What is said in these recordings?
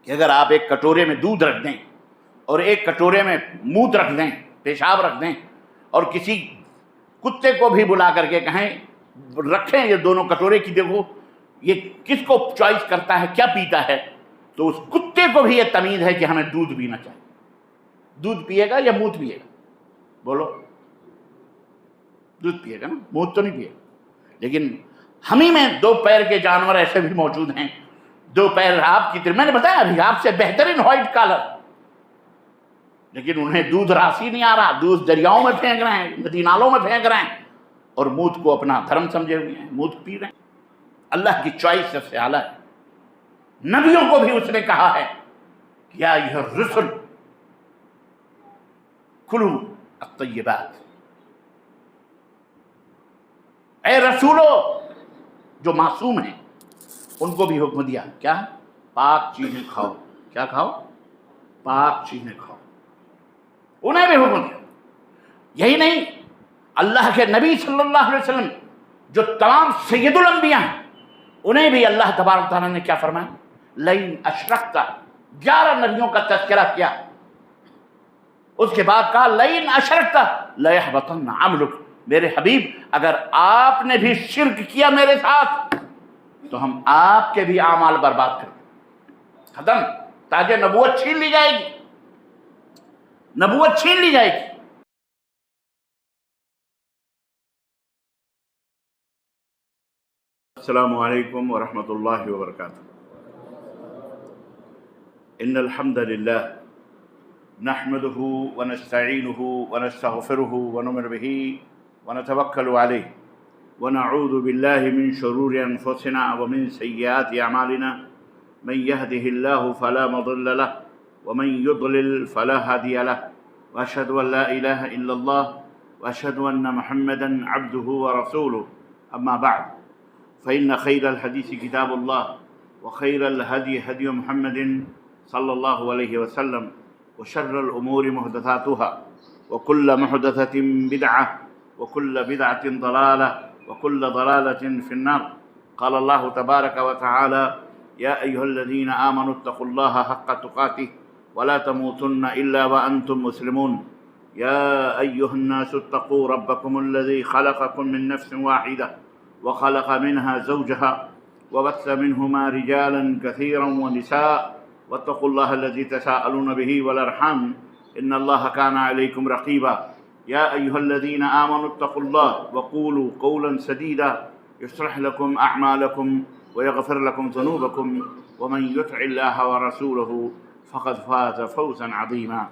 کہ اگر آپ ایک کٹورے میں دودھ رکھ دیں اور ایک کٹورے میں موت رکھ دیں، پیشاب رکھ دیں، اور کسی کتے کو بھی بلا کر کے کہیں رکھیں یہ دونوں کٹورے کی، دیکھو یہ کس کو چوائس کرتا ہے، کیا پیتا ہے، تو اس کتے کو بھی یہ تمیز ہے کہ ہمیں دودھ پینا چاہیے۔ دودھ پیے گا یا موت پیے گا؟ بولو، دودھ پیے گا نا، موت تو نہیں پیے گا۔ لیکن ہمیں میں دو پیر کے جانور ایسے بھی موجود ہیں، دو پیر آپ کی طرح، میں نے بتایا ابھی آپ سے بہترین وائٹ کالر، لیکن انہیں دودھ راسی نہیں آ رہا، دودھ دریاؤں میں پھینک رہے ہیں، ندی نالوں میں پھینک رہے ہیں، اور موت کو اپنا دھرم سمجھے ہوئے ہیں، موت پی رہے ہیں۔ اللہ کی چوائس سب سے اعلیٰ ہے۔ نبیوں کو بھی اس نے کہا ہے کہ یا ایھا الرسل کلوا الطیبات، اے رسولو جو معصوم ہیں ان کو بھی حکم دیا، کیا؟ پاک چیزیں کھاؤ۔ کیا کھاؤ؟ پاک چیزیں کھاؤ، انہیں بھی حکم دیا۔ یہی نہیں، اللہ کے نبی صلی اللہ علیہ وسلم جو تمام سید الانبیاء ہیں، انہیں بھی اللہ تبارک تعالیٰ نے کیا فرمایا؟ لئن اشرکت، 11 نبیوں کا تذکرہ کیا، اس کے بعد کہا لئن اشرکت لیحبطن عملک، میرے حبیب اگر آپ نے بھی شرک کیا میرے ساتھ تو ہم آپ کے بھی اعمال برباد کر دیں، ختم، تاج نبوت چھین لی جائے گی، نبوت چھین لی جائے گی۔ السلام علیکم ورحمۃ اللہ وبرکاتہ۔ ان الحمد للہ نحمده ونستعینه ونستغفره ونؤمن به ونتوکل علیہ ونعوذ باللہ من شرور انفسنا ومن سیئات اعمالنا، من يهده الله فلا مضل له ومن يضلل فلا هادي له، واشهد ان لا اله الا الله واشهد ان محمدا عبده ورسوله، اما بعد فإن خير الحديث كتاب الله وخير الهدي هدي محمد صلى الله عليه وسلم وشر الأمور محدثاتها وكل محدثة بدعة وكل بدعة ضلالة وكل ضلالة في النار۔ قال الله تبارك وتعالى يا أيها الذين آمنوا اتقوا الله حق تقاته ولا تموتن إلا وأنتم مسلمون۔ يا أيها الناس اتقوا ربكم الذي خلقكم من نفس واحدة وخلق منها زوجها وبث منهما رجالا كثيرا ونساء واتقوا الله الذي تساءلون به والأرحام إن الله كان عليكم رقيبا۔ يا أيها الذين آمنوا اتقوا الله وقولوا قولا سديدا يصلح لكم أعمالكم ويغفر لكم ذنوبكم ومن يطع الله ورسوله فقد فاز فوزا عظيما۔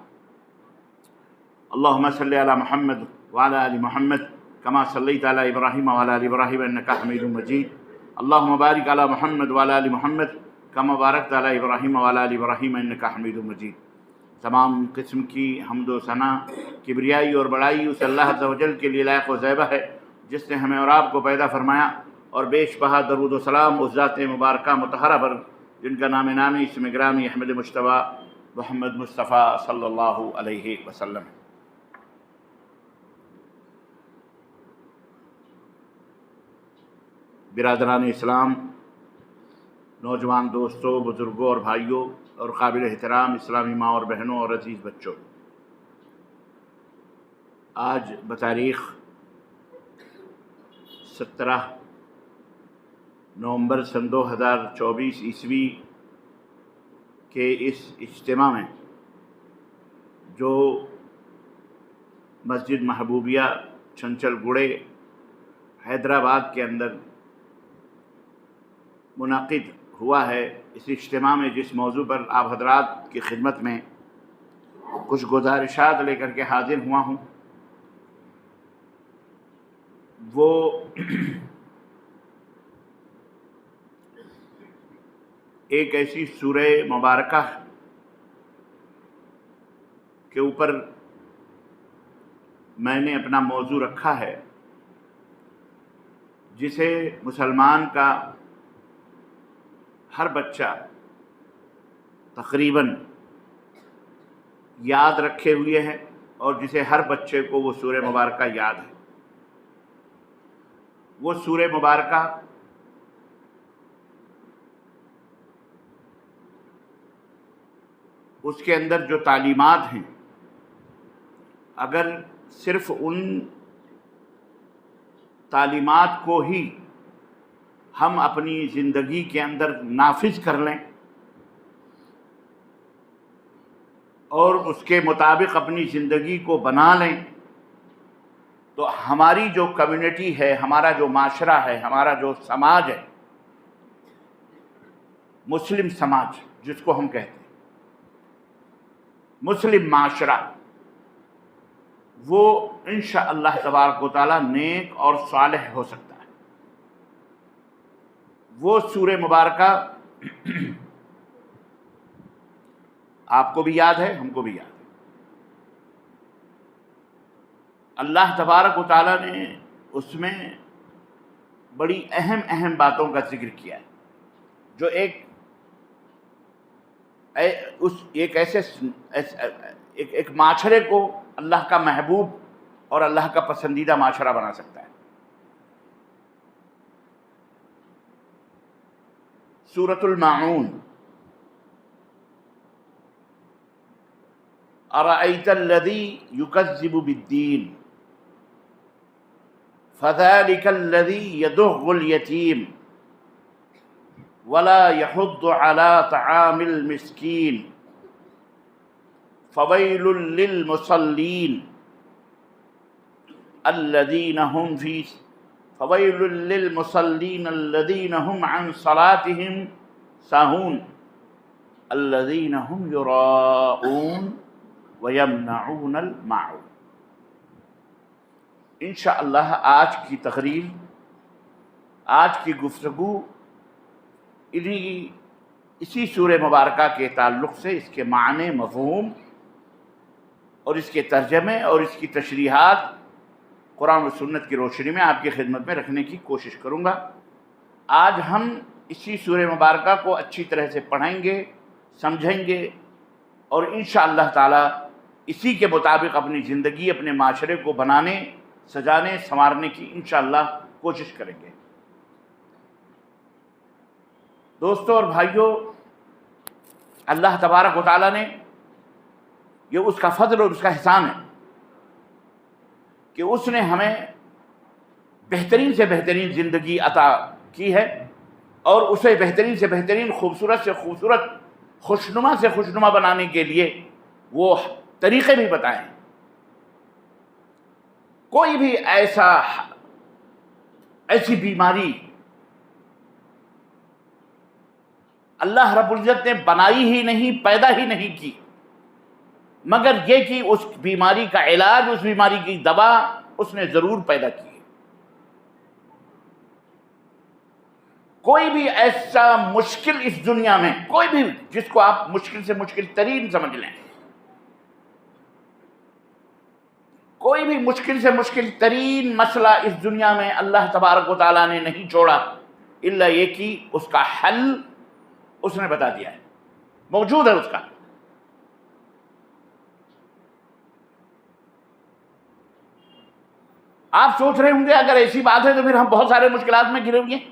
اللهم صل على محمد وعلى آل محمد كما صليت على إبراهيم وعلى آل إبراهيم إنك حميد مجيد۔ اللهم بارك على محمد وعلى آل محمد كما باركت على إبراهيم وعلى آل إبراهيم إنك حميد مجيد۔ تمام قسم کی حمد و ثنا، کبریائی اور بڑائی اس اللہ عز و جل کے لیے لائق و زیبہ ہے جس نے ہمیں اور آپ کو پیدا فرمایا، اور بیش بہا درود و سلام اس ذات مبارکہ مطہرہ پر جن کا نام نامی اسم گرامی احمد مجتبیٰ محمد مصطفیٰ صلی اللہ علیہ وسلم۔ برادران اسلام، نوجوان دوستوں، بزرگوں اور بھائیوں اور قابل احترام اسلامی ماں اور بہنوں اور عزیز بچوں، آج بتاریخ 17 نومبر سن 2024 عیسوی کے اس اجتماع میں جو مسجد محبوبیہ چنچل گڑے حیدرآباد کے اندر منعقد ہوا ہے، اس اجتماع میں جس موضوع پر آپ حضرات کی خدمت میں کچھ گزارشات لے کر کے حاضر ہوا ہوں، وہ ایک ایسی سورہ مبارکہ کے اوپر میں نے اپنا موضوع رکھا ہے جسے مسلمان کا ہر بچہ تقریباً یاد رکھے ہوئے ہے، اور جسے ہر بچے کو وہ سورہ مبارکہ یاد ہے۔ وہ سورہ مبارکہ اس کے اندر جو تعلیمات ہیں، اگر صرف ان تعلیمات کو ہی ہم اپنی زندگی کے اندر نافذ کر لیں اور اس کے مطابق اپنی زندگی کو بنا لیں، تو ہماری جو کمیونٹی ہے، ہمارا جو معاشرہ ہے، ہمارا جو سماج ہے، مسلم سماج جس کو ہم کہتے ہیں، مسلم معاشرہ، وہ انشاءاللہ تبارک و تعالی نیک اور صالح ہو سکتا ہے۔ وہ سورہ مبارکہ آپ کو بھی یاد ہے، ہم کو بھی یاد ہے، اللہ تبارک و تعالی نے اس میں بڑی اہم اہم باتوں کا ذکر کیا ہے، جو ایک معاشرے کو اللہ کا محبوب اور اللہ کا پسندیدہ معاشرہ بنا سکتا ہے۔ سورۃ الماعون، ارأیت الذی یکذب بالدین فذلک الذی یدع الیتیم ولا یحض علی طعام المسکین فویل للمصلین الذین هم عن صلاتهم ساہون الذین هم یراؤون ویمنعون الماعون۔ انشاءاللہ آج کی تقریر، آج کی گفتگو اسی سورہ مبارکہ کے تعلق سے اس کے معنی، مفہوم اور اس کے ترجمے اور اس کی تشریحات قرآن و سنت کی روشنی میں آپ کی خدمت میں رکھنے کی کوشش کروں گا۔ آج ہم اسی سورہ مبارکہ کو اچھی طرح سے پڑھیں گے، سمجھیں گے اور انشاءاللہ تعالی اسی کے مطابق اپنی زندگی، اپنے معاشرے کو بنانے، سجانے، سنوارنے کی انشاءاللہ کوشش کریں گے۔ دوستوں اور بھائیوں، اللہ تبارک و تعالی نے، یہ اس کا فضل اور اس کا احسان ہے کہ اس نے ہمیں بہترین سے بہترین زندگی عطا کی ہے اور اسے بہترین سے بہترین، خوبصورت سے خوبصورت، خوشنما سے خوشنما بنانے کے لیے وہ طریقے بھی بتائے ہیں۔ کوئی بھی ایسی بیماری اللہ رب العزت نے بنائی ہی نہیں، پیدا ہی نہیں کی، مگر یہ کہ اس بیماری کا علاج، اس بیماری کی دوا اس نے ضرور پیدا کی ہے۔ کوئی بھی ایسا مشکل اس دنیا میں، کوئی بھی جس کو آپ مشکل سے مشکل ترین سمجھ لیں، کوئی بھی مشکل سے مشکل ترین مسئلہ اس دنیا میں اللہ تبارک و تعالیٰ نے نہیں چھوڑا الا یہ کہ اس کا حل اس نے بتا دیا ہے، موجود ہے اس کا۔ آپ سوچ رہے ہوں گے اگر ایسی بات ہے تو پھر ہم بہت سارے مشکلات میں گھرے ہوئے ہیں،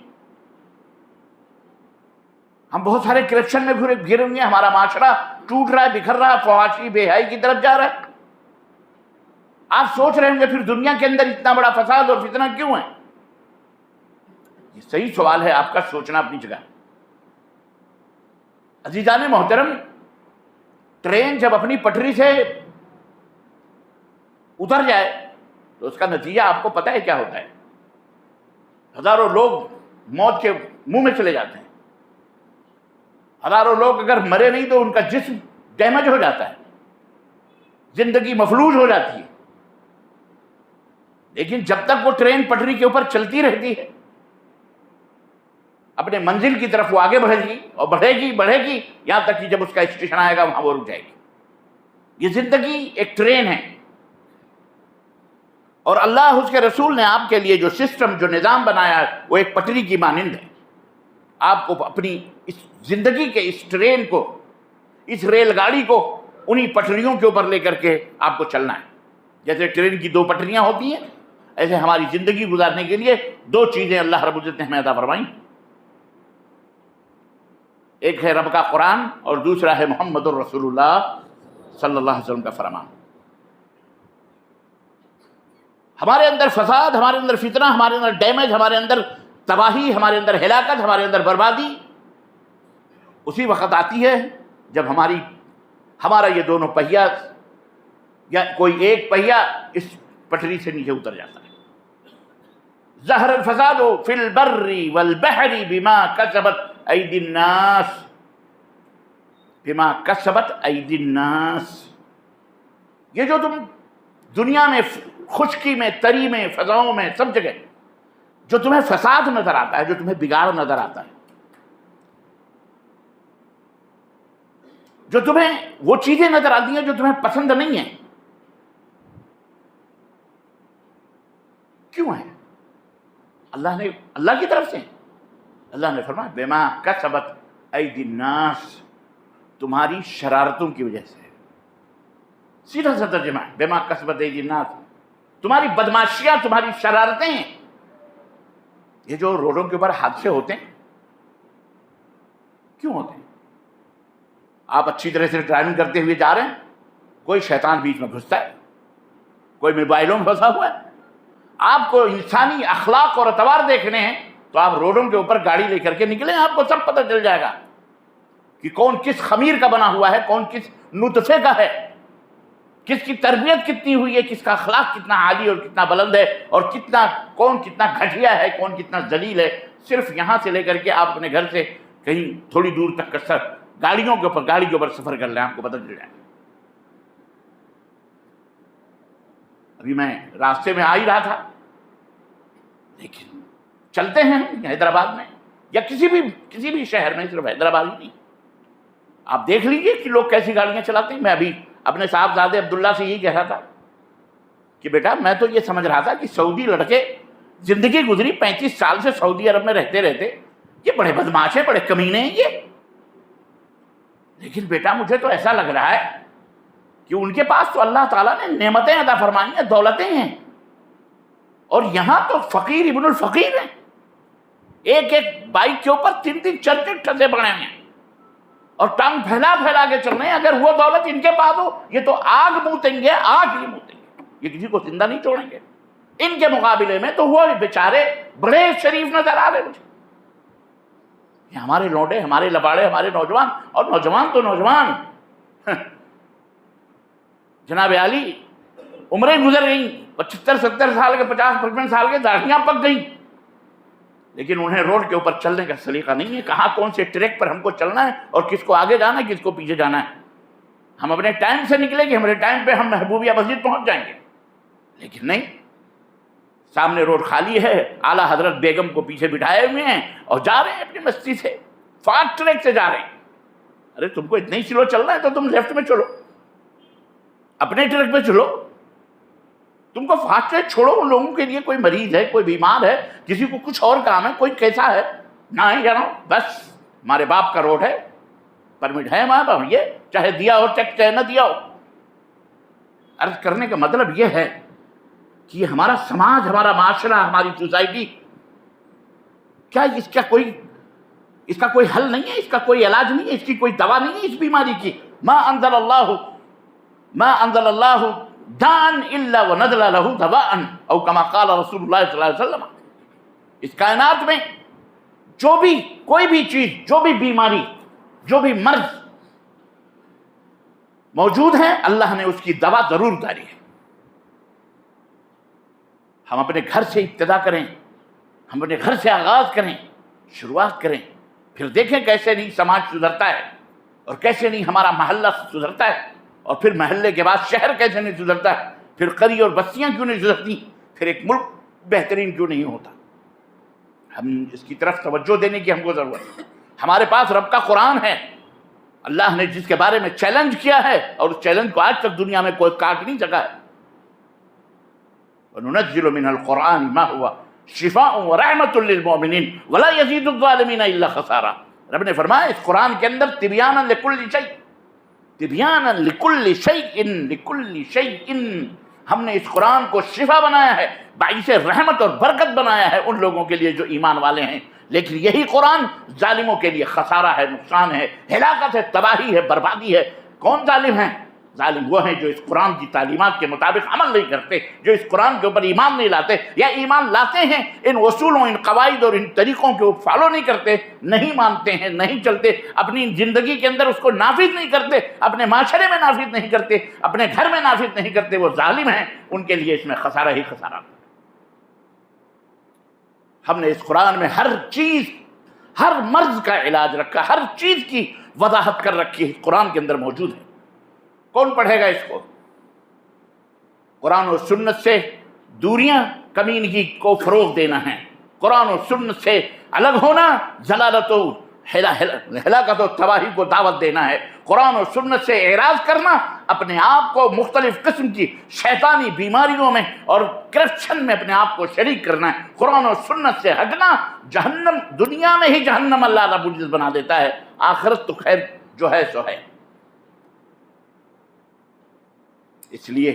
ہم بہت سارے کرپشن میں گھرے ہوئے ہیں، ہمارا معاشرہ ٹوٹ رہا ہے، بکھر رہا ہے، فحاشی بے حیائی کی طرف جا رہا ہے۔ آپ سوچ رہے ہوں گے پھر دنیا کے اندر اتنا بڑا فساد اور فتنہ کیوں ہے؟ یہ صحیح سوال ہے، آپ کا سوچنا اپنی جگہ۔ عزیزان محترم، ٹرین جب اپنی پٹری سے اتر جائے تو اس کا نتیجہ آپ کو پتہ ہے کیا ہوتا ہے؟ ہزاروں لوگ موت کے منہ میں چلے جاتے ہیں، ہزاروں لوگ اگر مرے نہیں تو ان کا جسم ڈیمیج ہو جاتا ہے، زندگی مفلوج ہو جاتی ہے۔ لیکن جب تک وہ ٹرین پٹری کے اوپر چلتی رہتی ہے، اپنے منزل کی طرف وہ آگے بڑھے گی اور بڑھے گی یہاں تک کہ جب اس کا اسٹیشن آئے گا وہاں وہ رک جائے گی۔ یہ زندگی ایک ٹرین ہے، اور اللہ، اس کے رسول نے آپ کے لیے جو سسٹم، جو نظام بنایا ہے وہ ایک پٹری کی مانند ہے۔ آپ کو اپنی اس زندگی کے اس ٹرین کو، اس ریل گاڑی کو انہی پٹریوں کے اوپر لے کر کے آپ کو چلنا ہے۔ جیسے ٹرین کی دو پٹریاں ہوتی ہیں، ایسے ہماری زندگی گزارنے کے لیے دو چیزیں اللہ رب العزت نے ہمیں عطا فرمائیں۔ ایک ہے رب کا قرآن اور دوسرا ہے محمد الرسول اللہ صلی اللہ علیہ وسلم کا فرمان۔ ہمارے اندر فساد، ہمارے اندر فتنہ، ہمارے اندر ڈیمیج، ہمارے اندر تباہی، ہمارے اندر ہلاکت، ہمارے اندر بربادی اسی وقت آتی ہے جب ہمارا یہ دونوں پہیا یا کوئی ایک پہیا اس پٹری سے نیچے اتر جاتا ہے۔ ظہر الفساد فی البر والبحر بما کسبت ایدی الناس، بما کسبت ایدی الناس۔ یہ جو تم دنیا میں خشکی میں، تری میں، فضاؤں میں، سب جگہ جو تمہیں فساد نظر آتا ہے، جو تمہیں بگاڑ نظر آتا ہے، جو تمہیں وہ چیزیں نظر آتی ہیں جو تمہیں پسند نہیں ہیں، کیوں ہیں؟ اللہ کی طرف سے اللہ نے فرمایا بما کسبت ایدی الناس، تمہاری شرارتوں کی وجہ سے۔ سیدھا سا ترجمہ ہے بما کسبت ایدی الناس، تمہاری بدماشیاں، تمہاری شرارتیں۔ یہ جو روڈوں کے اوپر حادثے ہوتے ہیں کیوں ہوتے ہیں؟ آپ اچھی طرح سے ڈرائیونگ کرتے ہوئے جا رہے ہیں، کوئی شیطان بیچ میں گھستا ہے، کوئی موبائلوں میں پھنسا ہوا ہے۔ آپ کو انسانی اخلاق اور اطوار دیکھنے ہیں تو آپ روڈوں کے اوپر گاڑی لے کر کے نکلیں، آپ کو سب پتہ چل جائے گا کہ کون کس خمیر کا بنا ہوا ہے، کون کس نطفے کا ہے، کس کی تربیت کتنی ہوئی ہے، کس کا اخلاق کتنا عالی اور کتنا بلند ہے، اور کون کتنا گھٹیا ہے، کون کتنا ذلیل ہے۔ صرف یہاں سے لے کر کے آپ اپنے گھر سے کہیں تھوڑی دور تک کا گاڑی کے اوپر سفر کر لیں، آپ کو پتہ چل جائے گا۔ ابھی میں راستے میں آ ہی رہا تھا، لیکن چلتے ہیں حیدرآباد میں یا کسی بھی شہر میں، صرف حیدرآباد ہی نہیں، آپ دیکھ لیجئے کہ لوگ کیسی گاڑیاں چلاتے ہیں۔ میں ابھی اپنے صاحبزادے عبداللہ سے یہی کہہ رہا تھا کہ بیٹا میں تو یہ سمجھ رہا تھا کہ سعودی لڑکے زندگی گزری 35 سال سے سعودی عرب میں رہتے یہ بڑے بدماش ہیں، بڑے کمینے ہیں یہ، لیکن بیٹا مجھے تو ایسا لگ رہا ہے کہ ان کے پاس تو اللہ تعالیٰ نے نعمتیں عطا فرمائی ہیں، دولتیں ہیں، اور یہاں تو فقیر ابن الفقیر ہیں، ایک بائک کے اوپر 3 4 ٹھسے پڑے ہیں اور ٹانگ پھیلا کے چل رہے ہیں۔ اگر وہ دولت ان کے پاس ہو، یہ تو آگ موتیں گے، آگ ہی موتیں گے، یہ کسی کو زندہ نہیں چھوڑیں گے۔ ان کے مقابلے میں تو وہ بیچارے بڑے شریف نظر آ رہے مجھے۔ یہ ہمارے لوڈے، ہمارے لباڑے، ہمارے نوجوان، اور نوجوان تو نوجوان جناب عالی عمریں گزر گئیں، 75 70 سال کے، 50 55 سال کے، داڑھیاں پک گئیں، لیکن انہیں روڈ کے اوپر چلنے کا سلیقہ نہیں ہے، کہاں کون سے ٹریک پر ہم کو چلنا ہے اور کس کو آگے جانا ہے، کس کو پیچھے جانا ہے۔ ہم اپنے ٹائم سے نکلیں گے، ہمارے ٹائم پہ ہم محبوبیہ مسجد پہنچ جائیں گے، لیکن نہیں، سامنے روڈ خالی ہے، اعلیٰ حضرت بیگم کو پیچھے بٹھائے ہوئے ہیں اور جا رہے ہیں اپنی مستی سے، فاسٹ ٹریک سے جا رہے ہیں۔ ارے تم کو اتنا ہی سلو چلنا ہے تو تم لیفٹ میں چلو، اپنے ٹریک پہ چلو، تم کو فاسٹ ٹریک چھوڑو۔ ان لوگوں کے لیے کوئی مریض ہے، کوئی بیمار ہے، کسی کو کچھ اور کام ہے، کوئی کیسا ہے، نہ ہی جانا، بس ہمارے باپ کا روڈ ہے، پرمٹ ہے ہمارے باپ، یہ چاہے دیا ہو ٹیکس چاہے نہ دیا ہو۔ عرض کرنے کا مطلب یہ ہے کہ یہ ہمارا سماج، ہمارا معاشرہ، ہماری سوسائٹی، کیا اس کا کوئی حل نہیں ہے، اس کا کوئی علاج نہیں ہے، اس کی کوئی دوا نہیں ہے اس بیماری کی؟ ما انزل اللہ دان الا ونزل له دواء او کما قال رسول اللہ صلی اللہ علیہ وسلم۔ اس کائنات میں کوئی بھی چیز، جو بھی بیماری، جو بھی مرض موجود ہے، اللہ نے اس کی دوا ضرور ڈالی ہے۔ ہم اپنے گھر سے ابتدا کریں، ہم اپنے گھر سے آغاز کریں، شروعات کریں، پھر دیکھیں کیسے نہیں سماج سدھرتا ہے، اور کیسے نہیں ہمارا محلہ سدھرتا ہے، اور پھر محلے کے بعد شہر کیسے نہیں سدھرتا ہے، پھر قریہ اور بستیاں کیوں نہیں سدھرتی، پھر ایک ملک بہترین کیوں نہیں ہوتا۔ ہم اس کی طرف توجہ دینے کی ہم کو ضرورت ہے۔ ہمارے پاس رب کا قرآن ہے، اللہ نے جس کے بارے میں چیلنج کیا ہے، اور اس چیلنج کو آج تک دنیا میں کوئی کاٹ نہیں سکا ہے۔ وَنُنَزِّلُ مِنَ الْقُرْآنِ مَا هُوَ شِفَاءٌ وَرَحْمَةٌ لِّلْمُؤْمِنِينَ وَلَا يَزِيدُ الظَّالِمِينَ إِلَّا خَسَارًا۔ رب نے فرمایا اس قرآن کے اندر تبیانا لکل شیء، تبیانا لکل شیء، لکل شیء، ہم نے اس قرآن کو شفا بنایا ہے، باعث رحمت اور برکت بنایا ہے ان لوگوں کے لیے جو ایمان والے ہیں، لیکن یہی قرآن ظالموں کے لیے خسارہ ہے، نقصان ہے، ہلاکت ہے، تباہی ہے، بربادی ہے۔ کون ظالم ہیں؟ ظالم وہ ہیں جو اس قرآن کی تعلیمات کے مطابق عمل نہیں کرتے، جو اس قرآن کے اوپر ایمان نہیں لاتے، یا ایمان لاتے ہیں ان اصولوں، ان قواعد اور ان طریقوں کو فالو نہیں کرتے، نہیں مانتے ہیں، نہیں چلتے، اپنی زندگی کے اندر اس کو نافذ نہیں کرتے، اپنے معاشرے میں نافذ نہیں کرتے، اپنے گھر میں نافذ نہیں کرتے، وہ ظالم ہیں، ان کے لیے اس میں خسارہ ہی خسارہ۔ ہم نے اس قرآن میں ہر چیز، ہر مرض کا علاج رکھا، ہر چیز کی وضاحت کر رکھی ہے، قرآن کے اندر موجود ہے۔ کون پڑھے گا اس کو؟ قرآن و سنت سے دوریاں کمینگی کو فروغ دینا ہے، قرآن و سنت سے الگ ہونا ضلالت و ہلاکت و تباہی کو دعوت دینا ہے، قرآن و سنت سے اعراض کرنا اپنے آپ کو مختلف قسم کی شیطانی بیماریوں میں اور کرپشن میں اپنے آپ کو شریک کرنا ہے، قرآن و سنت سے ہٹنا جہنم، دنیا میں ہی جہنم اللہ رب العزت بنا دیتا ہے، آخرت تو خیر جو ہے سو ہے۔ اس لیے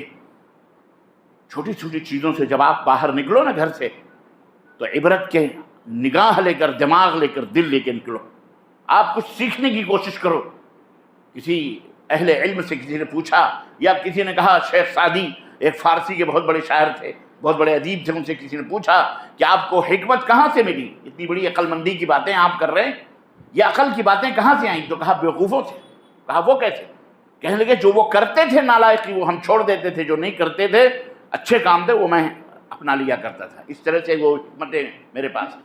چھوٹی چھوٹی چیزوں سے جب آپ باہر نکلو نا گھر سے، تو عبرت کے نگاہ لے کر، دماغ لے کر، دل لے کے نکلو، آپ کچھ سیکھنے کی کوشش کرو۔ کسی اہل علم سے کسی نے پوچھا، یا کسی نے کہا، شیخ سعدی ایک فارسی کے بہت بڑے شاعر تھے، بہت بڑے ادیب تھے، ان سے کسی نے پوچھا کہ آپ کو حکمت کہاں سے ملی؟ اتنی بڑی عقل مندی کی باتیں آپ کر رہے ہیں، یہ عقل کی باتیں کہاں سے آئیں؟ تو کہا بیوقوفوں سے۔ کہا وہ کیسے؟ کہنے لگے جو وہ کرتے تھے نالائقی وہ ہم چھوڑ دیتے تھے، جو نہیں کرتے تھے اچھے کام تھے وہ میں اپنا لیا کرتا تھا، اس طرح سے وہ حکمتیں میرے پاس ہیں۔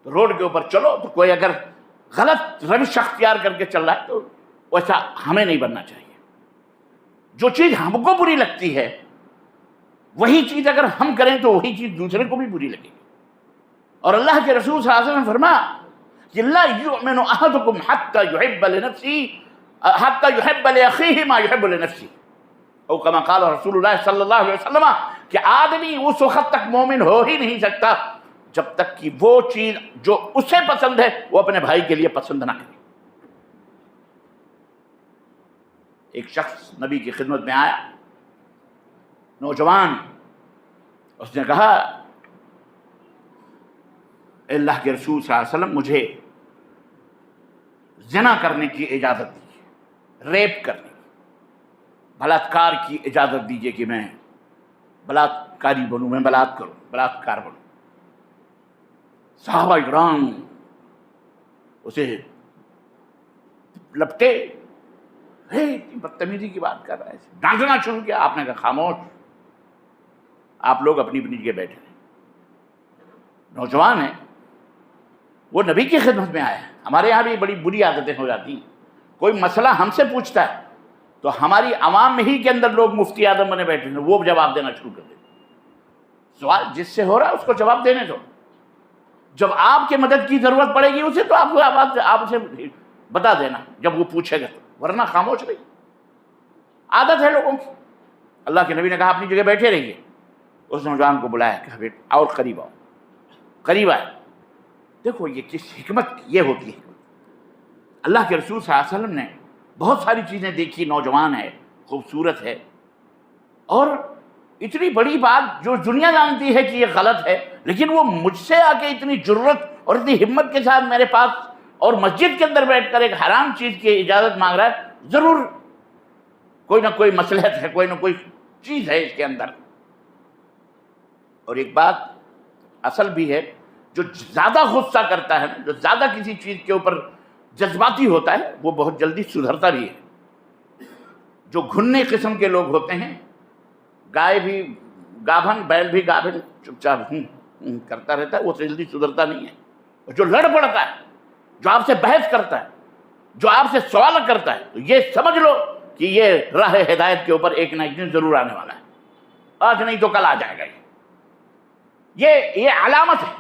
تو روڈ کے اوپر چلو تو کوئی اگر غلط روش اختیار کر کے چل رہا ہے تو ویسا ہمیں نہیں بننا چاہیے۔ جو چیز ہم کو بری لگتی ہے وہی چیز اگر ہم کریں تو وہی چیز دوسرے کو بھی بری لگے گی۔ اور اللہ کے رسول صلی اللہ علیہ وسلم نے فرمایا کہ لا یؤمن احدکم حتی یحب لنفسہ حتی یحب لاخیہ ما یحب لنفسہ، او کما قال رسول اللہ صلی اللہ علیہ وسلم، کہ آدمی اس وقت تک مومن ہو ہی نہیں سکتا جب تک کہ وہ چیز جو اسے پسند ہے وہ اپنے بھائی کے لیے پسند نہ کرے۔ ایک شخص نبی کی خدمت میں آیا، نوجوان، اس نے کہا اللہ کے رسول صلی اللہ علیہ وسلم مجھے زنا کرنے کی اجازت دیجیے، ریپ کرنے کی، بلاತ್ಕಾರ کی اجازت دیجیے کہ میں بلاತ್کاری بنوں، میں بلاತ್کار بنوں۔ صحابہ کرام اسے لپٹے، اتنی بدتمیزی کی بات کر رہا ہے، ڈانٹنا شروع کیا۔ آپ نے کہا خاموش، آپ لوگ اپنی اپنی جگہ بیٹھے ہیں۔ نوجوان ہے، وہ نبی کی خدمت میں آیا ہے۔ ہمارے یہاں بھی بڑی بری عادتیں ہو جاتی ہیں، کوئی مسئلہ ہم سے پوچھتا ہے تو ہماری عوام میں ہی کے اندر لوگ مفتی اعظم بنے بیٹھے ہیں، وہ جواب دینا شروع کر دیتے۔ سوال جس سے ہو رہا ہے اس کو جواب دینے دو، جب آپ کے مدد کی ضرورت پڑے گی اسے تو آپ اسے بتا دینا جب وہ پوچھے گا، تو ورنہ خاموش رہیے۔ عادت ہے لوگوں کی۔ اللہ کے نبی نے کہا اپنی جگہ بیٹھے رہیے۔ اس نوجوان کو بلایا کہ بیٹا اور قریب آؤ، قریب آئے۔ دیکھو یہ کس حکمت یہ ہوتی ہے۔ اللہ کے رسول صلی اللہ علیہ وسلم نے بہت ساری چیزیں دیکھی، نوجوان ہے، خوبصورت ہے، اور اتنی بڑی بات جو دنیا جانتی ہے کہ یہ غلط ہے، لیکن وہ مجھ سے آ کے اتنی جرت اور اتنی ہمت کے ساتھ میرے پاس اور مسجد کے اندر بیٹھ کر ایک حرام چیز کی اجازت مانگ رہا ہے، ضرور کوئی نہ کوئی مصلحت ہے، کوئی نہ کوئی چیز ہے اس کے اندر۔ اور ایک بات اصل بھی ہے، جو زیادہ غصہ کرتا ہے، جو زیادہ کسی چیز کے اوپر جذباتی ہوتا ہے، وہ بہت جلدی سدھرتا بھی ہے۔ جو گھننے قسم کے لوگ ہوتے ہیں، گائے بھی گابھن، بیل بھی گابھن، چپ چاپ کرتا رہتا ہے، وہ جلدی سدھرتا نہیں ہے۔ اور جو لڑ پڑتا ہے، جو آپ سے بحث کرتا ہے، جو آپ سے سوال کرتا ہے، تو یہ سمجھ لو کہ یہ راہ ہدایت کے اوپر ایک نہ ایک دن ضرور آنے والا ہے، آج نہیں تو کل آ جائے گا۔ یہ علامت ہے۔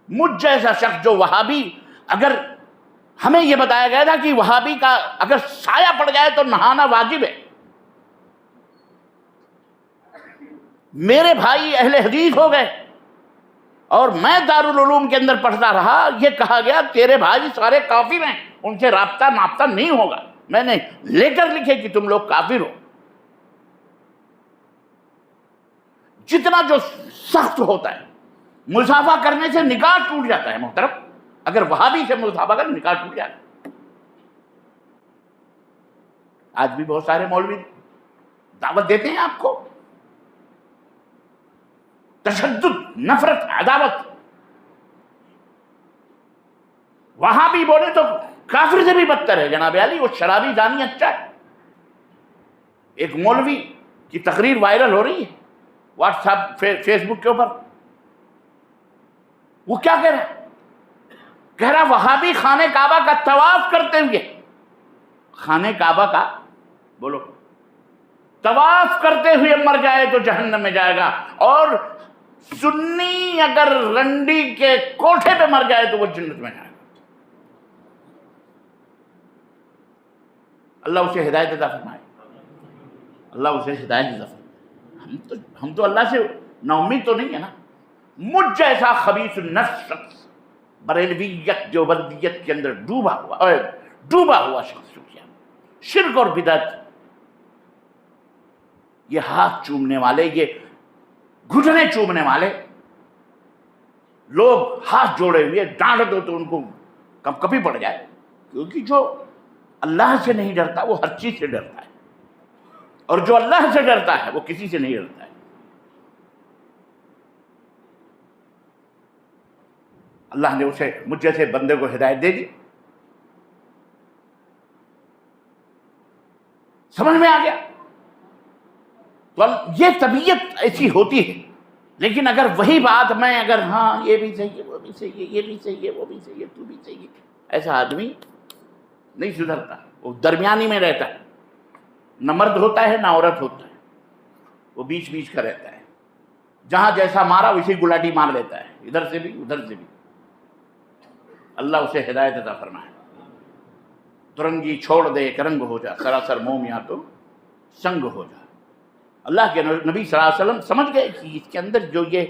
مجھ جیسا شخص جو وہابی، اگر ہمیں یہ بتایا گیا تھا کہ وہابی کا اگر سایہ پڑ جائے تو نہانا واجب ہے، میرے بھائی اہل حدیث ہو گئے اور میں دارالعلوم کے اندر پڑھتا رہا، یہ کہا گیا تیرے بھائی سارے کافر ہیں، ان سے رابطہ ناپتہ نہیں ہوگا، میں نے لے کر لکھے کہ تم لوگ کافر ہو۔ جتنا جو سخت ہوتا ہے مصافحہ کرنے سے نکاح ٹوٹ جاتا ہے محترم، اگر وہابی سے مصافحہ کرے نکاح ٹوٹ جاتا ہے۔ آج بھی بہت سارے مولوی دعوت دیتے ہیں آپ کو، تشدد، نفرت، عداوت۔ وہابی بولے تو کافر سے بھی بدتر ہے جناب علی، وہ شرابی زانی اچھا ہے۔ ایک مولوی کی تقریر وائرل ہو رہی ہے واٹس ایپ فیس بک کے اوپر، وہ کیا کہہ رہا ہے؟ کہہ رہا وہابی خانہ کعبہ کا طواف کرتے ہوئے، خانہ کعبہ کا بولو طواف کرتے ہوئے مر جائے تو جہنم میں جائے گا، اور سنی اگر رنڈی کے کوٹھے پہ مر جائے تو وہ جنت میں جائے گا۔ اللہ اسے ہدایت عطا فرمائے، اللہ اسے ہدایت عطا فرمائے۔ ہم تو اللہ سے نا امید تو نہیں ہے نا۔ مجھ جیسا خبیث النفس شخص، بریلویت دیوبندیت کے اندر ڈوبا ہوا شخص، شرک اور بدعت، یہ ہاتھ چومنے والے، یہ گھٹنے چومنے والے لوگ ہاتھ جوڑے ہوئے ڈانٹ دو تو ان کو کپی پڑ جائے، کیونکہ جو اللہ سے نہیں ڈرتا وہ ہر چیز سے ڈرتا ہے، اور جو اللہ سے ڈرتا ہے وہ کسی سے نہیں ڈرتا ہے۔ اللہ نے اسے مجھ جیسے بندے کو ہدایت دے دی، سمجھ میں آ گیا۔ تو یہ طبیعت ایسی ہوتی ہے، لیکن اگر وہی بات میں اگر ہاں یہ بھی صحیح ہے، وہ بھی صحیح ہے، یہ بھی صحیح ہے، وہ بھی صحیح ہے، تو بھی صحیح ہے، ایسا آدمی نہیں سدھرتا، وہ درمیانی میں رہتا ہے، نہ مرد ہوتا ہے نہ عورت ہوتا ہے، وہ بیچ بیچ کا رہتا ہے، جہاں جیسا مارا ویسی گلاٹی مار لیتا ہے، ادھر سے بھی ادھر سے بھی۔ اللہ اسے ہدایت عطا فرمائے۔ ترنگی چھوڑ دے ایک رنگ ہو جا، سراسر موم یا تو سنگ ہو جا۔ اللہ کے نبی صلی اللہ علیہ وسلم سمجھ گئے کہ اس کے اندر جو یہ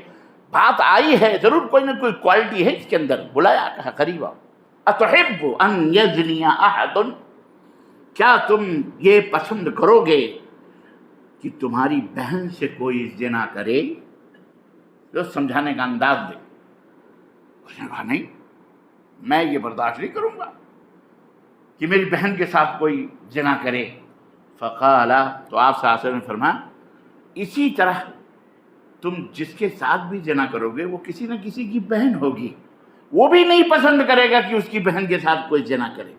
بات آئی ہے ضرور کوئی نہ کوئی کوالٹی ہے اس کے اندر۔ بلایا، کہا قریب آؤ، اتحب ان یزنی احد، کیا تم یہ پسند کرو گے کہ تمہاری بہن سے کوئی زنا کرے؟ جو سمجھانے کا انداز دے۔ اس نے کہا نہیں، میں یہ برداشت نہیں کروں گا کہ میری بہن کے ساتھ کوئی زنا کرے۔ فقال، تو آپ صلی اللہ علیہ وسلم نے فرمایا اسی طرح تم جس کے ساتھ بھی زنا کرو گے وہ کسی نہ کسی کی بہن ہوگی، وہ بھی نہیں پسند کرے گا کہ اس کی بہن کے ساتھ کوئی زنا کرے۔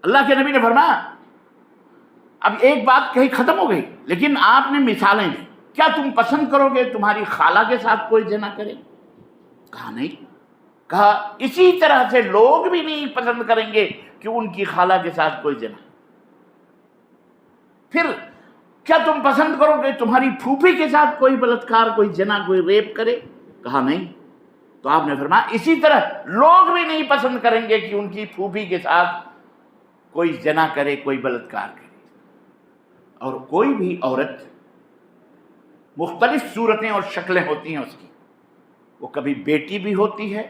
اللہ کے نبی نے فرمایا اب ایک بات کہی ختم ہو گئی، لیکن آپ نے مثالیں دی، کیا تم پسند کرو گے تمہاری خالہ کے ساتھ کوئی زنا کرے؟ کہا نہیں۔ کہا اسی طرح سے لوگ بھی نہیں پسند کریں گے کہ ان کی خالہ کے ساتھ کوئی زنا۔ پھر کیا تم پسند کرو گے تمہاری پھوپھی کے ساتھ کوئی بلاత్కాر، کوئی زنا، کوئی ریپ کرے؟ کہا نہیں۔ تو آپ نے فرمایا اسی طرح لوگ بھی نہیں پسند کریں گے کہ ان کی پھوپھی کے ساتھ کوئی زنا کرے، کوئی بلاత్కాر کرے۔ اور کوئی بھی عورت، مختلف صورتیں اور شکلیں ہوتی ہیں اس کی، وہ کبھی بیٹی بھی ہوتی ہے،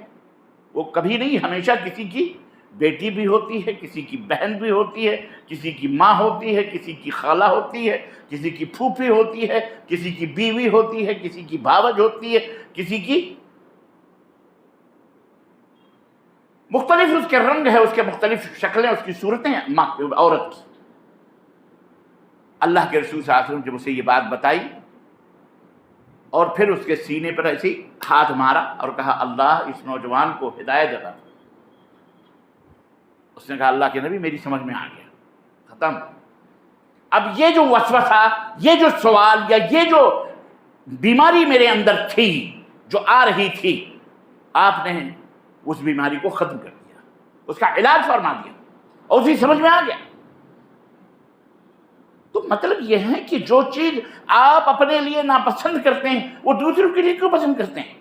وہ کبھی نہیں، ہمیشہ کسی کی بیٹی بھی ہوتی ہے، کسی کی بہن بھی ہوتی ہے، کسی کی ماں ہوتی ہے، کسی کی خالہ ہوتی ہے، کسی کی پھوپھی ہوتی ہے، کسی کی بیوی ہوتی ہے، کسی کی بھاوج ہوتی ہے، کسی کی مختلف اس کے رنگ ہے، اس کے مختلف شکلیں، اس کی صورتیں عورت کی۔ اللہ کے رسول صلی اللہ علیہ وسلم جب اسے یہ بات بتائی اور پھر اس کے سینے پر ایسے ہاتھ مارا اور کہا اللہ اس نوجوان کو ہدایت عطا۔ اس نے کہا اللہ کے نبی میری سمجھ میں آ گیا، ختم۔ اب یہ جو وسوسہ، یہ جو سوال یا یہ جو بیماری میرے اندر تھی جو آ رہی تھی، آپ نے اس بیماری کو ختم کر دیا، اس کا علاج فرما دیا، اور اسی سمجھ میں آ گیا۔ تو مطلب یہ ہے کہ جو چیز آپ اپنے لیے ناپسند کرتے ہیں وہ دوسروں کے لیے کیوں پسند کرتے ہیں؟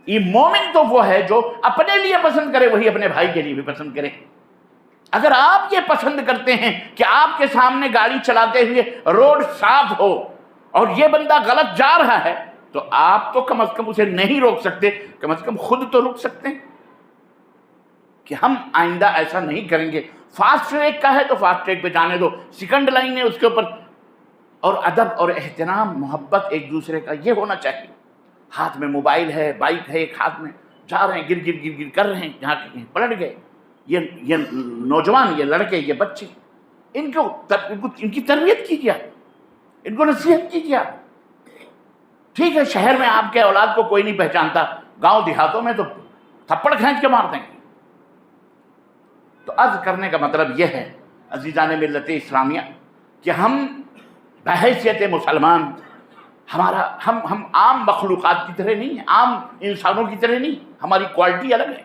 یہ مومن تو وہ ہے جو اپنے لیے پسند کرے، وہی اپنے بھائی کے لیے بھی پسند کرے۔ اگر آپ یہ پسند کرتے ہیں کہ آپ کے سامنے گاڑی چلاتے ہوئے روڈ صاف ہو اور یہ بندہ غلط جا رہا ہے، تو آپ تو کم از کم اسے نہیں روک سکتے، کم از کم خود تو روک سکتے ہیں کہ ہم آئندہ ایسا نہیں کریں گے۔ فاسٹ ٹریک کا ہے تو فاسٹ ٹریک پہ جانے دو، سیکنڈ لائن ہے اس کے اوپر اور ادب اور احترام، محبت ایک دوسرے کا یہ ہونا چاہیے۔ ہاتھ میں موبائل ہے، بائک ہے ایک ہاتھ میں، جا رہے ہیں گر گر گر گر کر رہے ہیں، جہاں کہیں پلٹ گئے۔ یہ نوجوان، یہ لڑکے، یہ بچے، ان کی تربیت کیجیے، ان کو نصیحت کیجیے آپ۔ ٹھیک ہے شہر میں آپ کے اولاد کو کوئی نہیں پہچانتا، گاؤں دیہاتوں میں تو تھپڑ کھینچ کے مار دیں گے۔ تو عرض کرنے کا مطلب یہ ہے عزیزان ملت اسلامیہ کہ ہم بحیثیت مسلمان، ہم عام مخلوقات کی طرح نہیں ہیں، عام انسانوں کی طرح نہیں، ہماری کوالٹی الگ ہے۔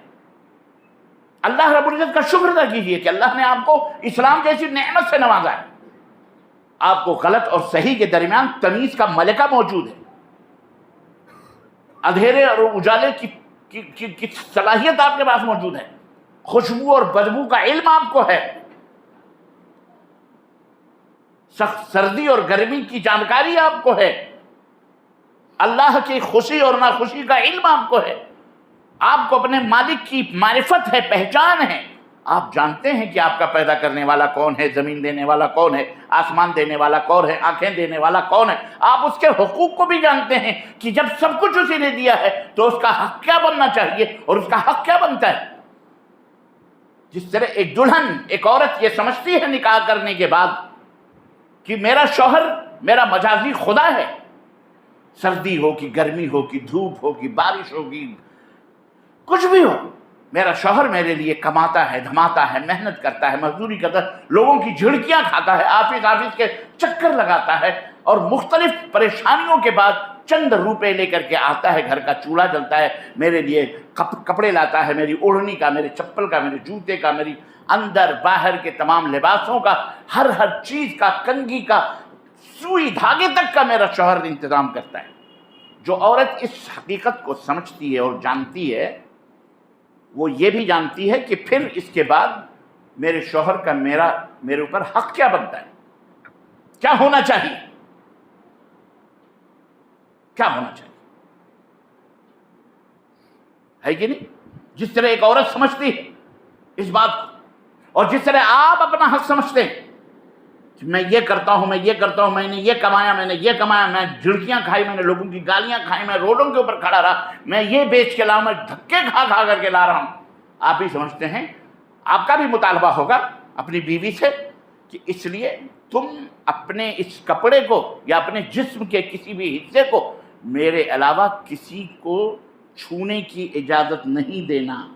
اللہ رب العزت کا شکر ادا کیجیے کہ اللہ نے آپ کو اسلام جیسی نعمت سے نوازا ہے، آپ کو غلط اور صحیح کے درمیان تمیز کا ملکہ موجود ہے، اندھیرے اور اجالے کی صلاحیت آپ کے پاس موجود ہے، خوشبو اور بدبو کا علم آپ کو ہے، سخت سردی اور گرمی کی جانکاری آپ کو ہے، اللہ کی خوشی اور ناخوشی کا علم آپ کو ہے، آپ کو اپنے مالک کی معرفت ہے، پہچان ہے، آپ جانتے ہیں کہ آپ کا پیدا کرنے والا کون ہے، زمین دینے والا کون ہے، آسمان دینے والا کون ہے، آنکھیں دینے والا کون ہے، آپ اس کے حقوق کو بھی جانتے ہیں کہ جب سب کچھ اسی نے دیا ہے تو اس کا حق کیا بننا چاہیے اور اس کا حق کیا بنتا ہے۔ جس طرح ایک دلہن، ایک عورت یہ سمجھتی ہے نکاح کرنے کے بعد کہ میرا شوہر میرا مجازی خدا ہے، سردی ہو کہ گرمی ہو کہ دھوپ ہو کہ بارش ہوگی، کچھ بھی ہو، میرا شوہر میرے لیے کماتا ہے، دھماتا ہے، محنت کرتا ہے، مزدوری کرتا ہے، لوگوں کی جھڑکیاں کھاتا ہے، آفس کے چکر لگاتا ہے، اور مختلف پریشانیوں کے بعد چند روپے لے کر کے آتا ہے، گھر کا چولہا جلتا ہے، میرے لیے کپڑے لاتا ہے، میری اوڑھنی کا، میرے چپل کا، میرے جوتے کا، میری اندر باہر کے تمام لباسوں کا، ہر چیز کا، کنگھی کا، سوئی دھاگے تک کا میرا شوہر انتظام کرتا ہے۔ جو عورت اس حقیقت کو سمجھتی ہے اور جانتی ہے، وہ یہ بھی جانتی ہے کہ پھر اس کے بعد میرے شوہر کا میرے اوپر حق کیا بنتا ہے، کیا ہونا چاہیے، کیا ہونا چاہیے، ہے کہ نہیں؟ جس طرح ایک عورت سمجھتی ہے اس بات کو، اور جس طرح آپ اپنا حق سمجھتے ہیں کہ میں یہ کرتا ہوں، میں یہ کرتا ہوں، میں نے یہ کمایا، میں نے یہ کمایا، میں جھڑکیاں کھائی، میں نے لوگوں کی گالیاں کھائی، میں روڈوں کے اوپر کھڑا رہا، میں یہ بیچ کے لاؤں، میں دھکے کھا کھا کر کے لا رہا ہوں، آپ ہی سمجھتے ہیں۔ آپ کا بھی مطالبہ ہوگا اپنی بیوی سے کہ اس لیے تم اپنے اس کپڑے کو یا اپنے جسم کے کسی بھی حصے کو میرے علاوہ کسی کو چھونے کی اجازت نہیں دینا،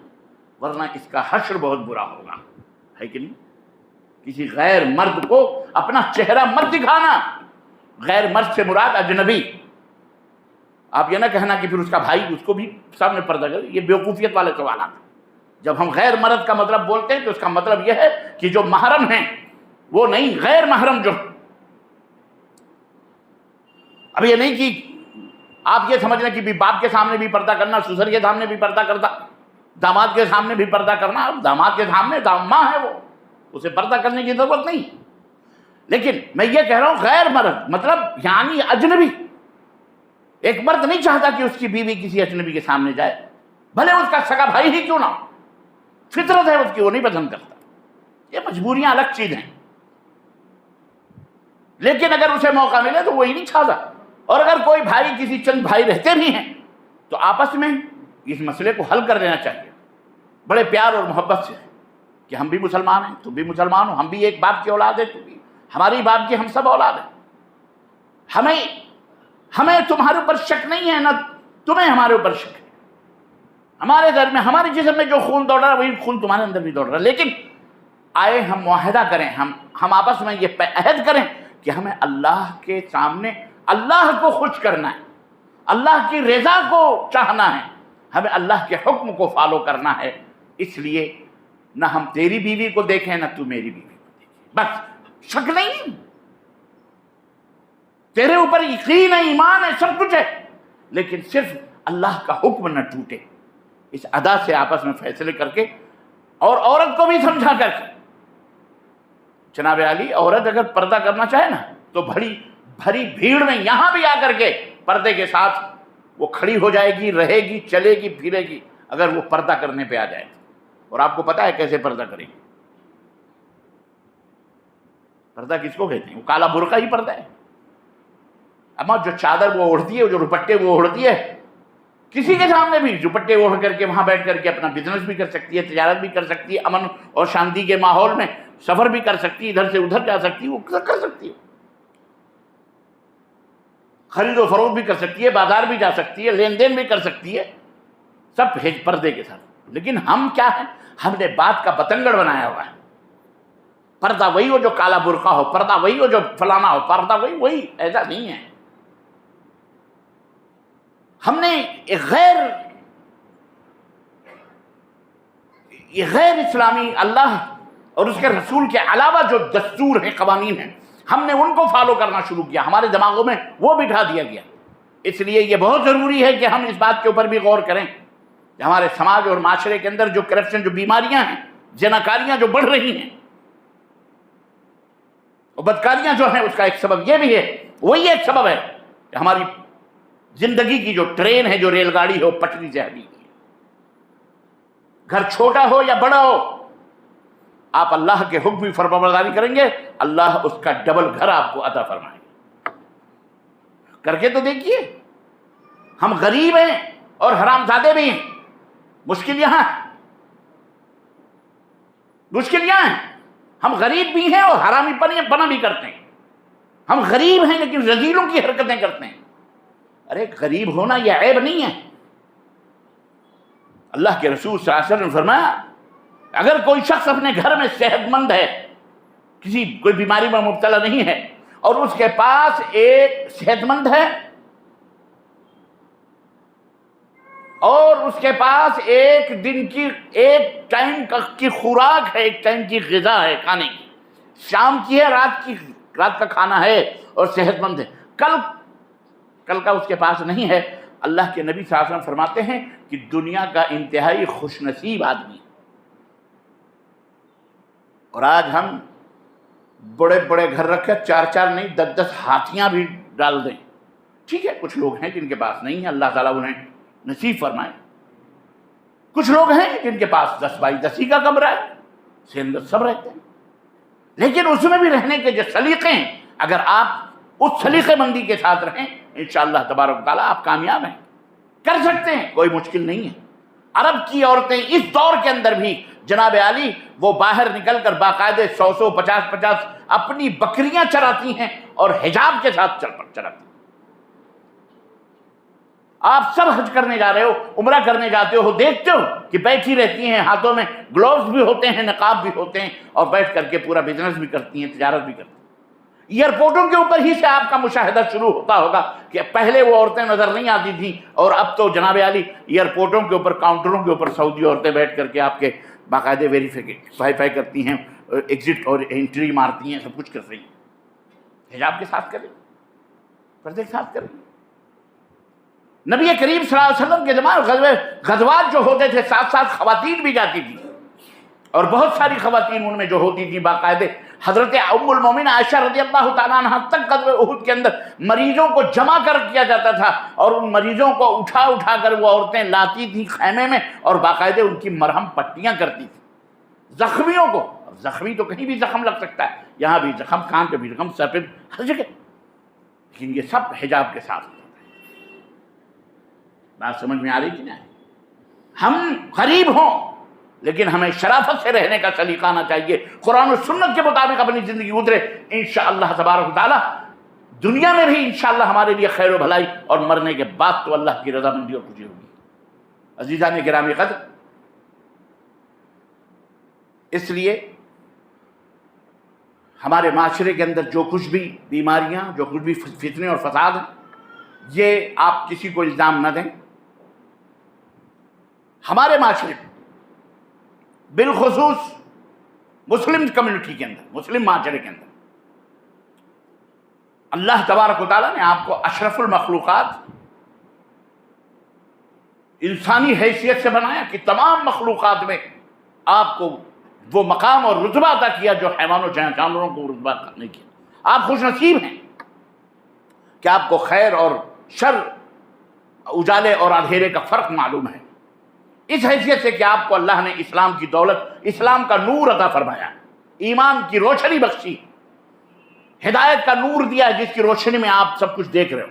ورنہ اس کا حشر بہت برا ہوگا، ہے کہ نہیں؟ کسی غیر مرد کو اپنا چہرہ مت دکھانا، غیر مرد سے مراد اجنبی۔ آپ یہ نہ کہنا کہ پھر اس کا بھائی اس کو بھی سامنے پردہ کرے، یہ بیوقوفیت والے سوالات ہیں۔ جب ہم غیر مرد کا مطلب بولتے ہیں تو اس کا مطلب یہ ہے کہ جو محرم ہیں وہ نہیں، غیر محرم جو۔ اب یہ نہیں کہ آپ یہ سمجھنا کہ باپ کے سامنے بھی پردہ کرنا، سسر کے سامنے بھی پردہ کرنا، داماد کے سامنے بھی پردہ کرنا، داماد کے سامنے ماں ہے، وہ اسے پردہ کرنے کی ضرورت نہیں۔ لیکن میں یہ کہہ رہا ہوں غیر مرد مطلب یعنی اجنبی۔ ایک مرد نہیں چاہتا کہ اس کی بیوی کسی اجنبی کے سامنے جائے، بھلے اس کا سگا بھائی ہی کیوں نہ ہو، فطرت ہے اس کی، وہ نہیں پسند کرتا۔ یہ مجبوریاں الگ چیز ہیں، لیکن اگر اسے موقع ملے تو وہی نہیں چاہتا۔ اور اگر کوئی بھائی، کسی چند بھائی رہتے بھی ہیں تو آپس میں اس مسئلے کو حل کر دینا چاہیے بڑے پیار اور محبت سے، کہ ہم بھی مسلمان ہیں، تم بھی مسلمان ہو، ہم بھی ایک باپ کی اولاد ہے، تم بھی ہماری باپ کی، ہم سب اولاد ہیں۔ ہمیں تمہارے اوپر شک نہیں ہے، نہ تمہیں ہمارے اوپر شک ہے۔ ہمارے گھر میں، ہمارے جسم میں جو خون دوڑ رہا ہے وہی خون تمہارے اندر بھی دوڑ رہا ہے۔ لیکن آئے ہم معاہدہ کریں، ہم آپس میں یہ عہد کریں کہ ہمیں اللہ کے سامنے اللہ کو خوش کرنا ہے، اللہ کی رضا کو چاہنا ہے، ہمیں اللہ کے حکم کو فالو کرنا ہے۔ اس لیے نہ ہم تیری بیوی کو دیکھیں نہ تو میری بیوی کو دیکھیں، بس شک نہیں، تیرے اوپر یقین ہے، ایمان ہے، سب کچھ ہے، لیکن صرف اللہ کا حکم نہ ٹوٹے۔ اس ادا سے آپس میں فیصلے کر کے، اور عورت کو بھی سمجھا کر کے، جناب عالی عورت اگر پردہ کرنا چاہے نا تو بھری بھیڑ میں یہاں بھی آ کر کے پردے کے ساتھ وہ کھڑی ہو جائے گی، رہے گی، چلے گی، پھرے گی، اگر وہ پردہ کرنے پہ آ جائے۔ اور آپ کو پتا ہے کیسے پردہ کریں گے؟ پردہ کس کو کہتے ہیں؟ وہ کالا برقع ہی پردہ ہے۔ اما جو چادر وہ اوڑھتی ہے، جو دوپٹے وہ اوڑھتی ہے، کسی کے سامنے بھی دوپٹے اوڑھ کر کے وہاں بیٹھ کر کے اپنا بزنس بھی کر سکتی ہے، تجارت بھی کر سکتی ہے، امن اور شانتی کے ماحول میں سفر بھی کر سکتی ہے، ادھر سے ادھر جا سکتی ہے، وہ کر سکتی ہے، خرید و فروخت بھی کر سکتی ہے، بازار بھی جا سکتی ہے، لین دین بھی کر سکتی ہے، سب پردے کے ساتھ۔ لیکن ہم کیا ہیں، ہم نے بات کا بتنگڑ بنایا ہوا ہے، پردہ وہی ہو جو کالا برقع ہو، پردہ وہی ہو جو فلانا ہو، پردہ وہی، ایسا نہیں ہے۔ ہم نے ایک غیر اسلامی اللہ اور اس کے رسول کے علاوہ جو دستور ہیں، قوانین ہیں، ہم نے ان کو فالو کرنا شروع کیا، ہمارے دماغوں میں وہ بٹھا دیا گیا۔ اس لیے یہ بہت ضروری ہے کہ ہم اس بات کے اوپر بھی غور کریں کہ ہمارے سماج اور معاشرے کے اندر جو کرپشن، جو بیماریاں ہیں، زناکاریاں جو بڑھ رہی ہیں اور بدکاریاں جو ہیں، اس کا ایک سبب یہ بھی ہے، وہی ایک سبب ہے کہ ہماری زندگی کی جو ٹرین ہے، جو ریل گاڑی ہو، پٹری سے ہٹی ہوئی ہے۔ گھر چھوٹا ہو یا بڑا ہو، آپ اللہ کے حکم کی فرمانبرداری کریں گے، اللہ اس کا ڈبل گھر آپ کو عطا فرمائے گا۔ کر کے تو دیکھیے، ہم غریب ہیں اور حرامزادے بھی ہیں، مشکل یہاں ہے، مشکل یہاں ہے، ہم غریب بھی ہیں اور حرامی پنا بھی کرتے ہیں۔ ہم غریب ہیں لیکن رذیلوں کی حرکتیں کرتے ہیں۔ ارے غریب ہونا یہ عیب نہیں ہے۔ اللہ کے رسول صلی اللہ علیہ وسلم نے فرمایا، اگر کوئی شخص اپنے گھر میں صحت مند ہے، کوئی بیماری میں مبتلا نہیں ہے، اور اس کے پاس ایک صحت مند ہے اور اس کے پاس ایک دن کی ایک ٹائم کی خوراک ہے، ایک ٹائم کی غذا ہے کھانے کی، شام کی ہے، رات کا کھانا ہے اور صحت مند ہے، کل کا اس کے پاس نہیں ہے، اللہ کے نبی صلی اللہ علیہ وسلم فرماتے ہیں کہ دنیا کا انتہائی خوش نصیب آدمی ہے۔ اور آج ہم بڑے بڑے گھر رکھے، 4 نہیں 10 ہاتھیاں بھی ڈال دیں، ٹھیک ہے، کچھ لوگ ہیں جن کے پاس نہیں ہے، اللہ تعالیٰ انہیں نصیب فرمائے۔ کچھ لوگ ہیں جن کے پاس 10 بائی 10 کا کمرہ ہے، سندر سب رہتے ہیں، لیکن اس میں بھی رہنے کے جو سلیقے ہیں، اگر آپ اس سلیقے مندی کے ساتھ رہیں، انشاءاللہ تبارک و تعالیٰ آپ کامیاب ہیں، کر سکتے ہیں، کوئی مشکل نہیں ہے۔ عرب کی عورتیں اس دور کے اندر بھی جناب علی وہ باہر نکل کر باقاعدہ 100 50 اپنی بکریاں چراتی ہیں اور حجاب کے ساتھ چراتی ہیں۔ آپ سب حج کرنے جا رہے ہو، عمرہ کرنے جاتے ہو، دیکھتے ہو کہ بیٹھی رہتی ہیں، ہاتھوں میں گلوز بھی ہوتے ہیں، نقاب بھی ہوتے ہیں، اور بیٹھ کر کے پورا بزنس بھی کرتی ہیں، تجارت بھی کرتی ہیں۔ ایئرپورٹوں کے اوپر ہی سے آپ کا مشاہدہ شروع ہوتا ہوگا کہ پہلے وہ عورتیں نظر نہیں آتی تھیں، اور اب تو جناب علی ایئرپورٹوں کے اوپر، کاؤنٹروں کے اوپر سعودی عورتیں بیٹھ کر کے آپ کے باقاعدہ ویریفائی کرتی ہیں، ایگزٹ اور انٹری مارتی ہیں، سب کچھ کر رہی ہیں۔ حجاب کے ساتھ کریں، پردے کے ساتھ کریں۔ نبی کریم صلی اللہ علیہ وسلم کے زمانے غزوات جو ہوتے تھے، ساتھ خواتین بھی جاتی تھی، اور بہت ساری خواتین ان میں جو ہوتی تھی باقاعدہ حضرت ام المومنین عائشہ رضی اللہ تعالیٰ عنہ تک غزوہ احد کے اندر مریضوں کو جمع کر کیا جاتا تھا، اور ان مریضوں کو اٹھا کر وہ عورتیں لاتی تھیں خیمے میں، اور باقاعدہ ان کی مرہم پٹیاں کرتی تھیں زخمیوں کو۔ زخمی تو کہیں بھی زخم لگ سکتا ہے، یہاں بھی زخم، کان پہ بھی زخم، سر پہ ہر جگہ، لیکن یہ سب حجاب کے ساتھ۔ بات سمجھ میں آ رہی کہ نہیں؟ ہم غریب ہوں لیکن ہمیں شرافت سے رہنے کا سلیقہ آنا چاہیے، قرآن و سنت کے مطابق اپنی زندگی گزرے، انشاءاللہ تبارک و تعالیٰ دنیا میں بھی انشاءاللہ ہمارے لیے خیر و بھلائی، اور مرنے کے بعد تو اللہ کی رضامندی اور خوشی ہوگی۔ عزیزان گرامی قدر، اس لیے ہمارے معاشرے کے اندر جو کچھ بھی بیماریاں، جو کچھ بھی فتنے اور فساد ہیں، یہ آپ کسی کو الزام نہ دیں۔ ہمارے معاشرے میں بالخصوص مسلم کمیونٹی کے اندر، مسلم معاشرے کے اندر، اللہ تبارک و تعالیٰ نے آپ کو اشرف المخلوقات انسانی حیثیت سے بنایا کہ تمام مخلوقات میں آپ کو وہ مقام اور رتبہ عطا کیا جو حیوانوں جانوروں کو رتبہ نہیں کیا۔ آپ خوش نصیب ہیں کہ آپ کو خیر اور شر، اجالے اور اندھیرے کا فرق معلوم ہے، اس حیثیت سے کہ آپ کو اللہ نے اسلام کی دولت، اسلام کا نور عطا فرمایا، ایمان کی روشنی بخشی، ہدایت کا نور دیا، جس کی روشنی میں آپ سب کچھ دیکھ رہے ہو۔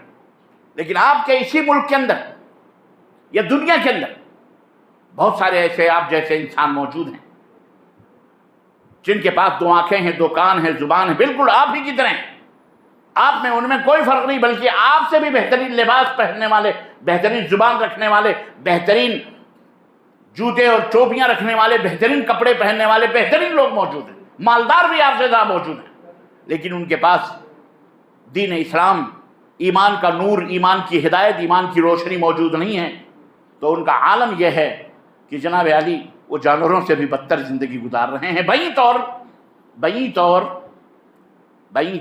لیکن آپ کے اسی ملک کے اندر یا دنیا کے اندر بہت سارے ایسے آپ جیسے انسان موجود ہیں جن کے پاس 2 آنکھیں ہیں، 2 کان ہیں، زبان ہے، بالکل آپ ہی کی طرح ہیں. آپ میں ان میں کوئی فرق نہیں، بلکہ آپ سے بھی بہترین لباس پہننے والے، بہترین زبان رکھنے والے، بہترین جوتے اور ٹوپیاں رکھنے والے، بہترین کپڑے پہننے والے بہترین لوگ موجود ہیں، مالدار بھی آپ سے زیادہ موجود ہیں. لیکن ان کے پاس دین اسلام، ایمان کا نور، ایمان کی ہدایت، ایمان کی روشنی موجود نہیں ہے. تو ان کا عالم یہ ہے کہ جناب علی وہ جانوروں سے بھی بدتر زندگی گزار رہے ہیں. بعید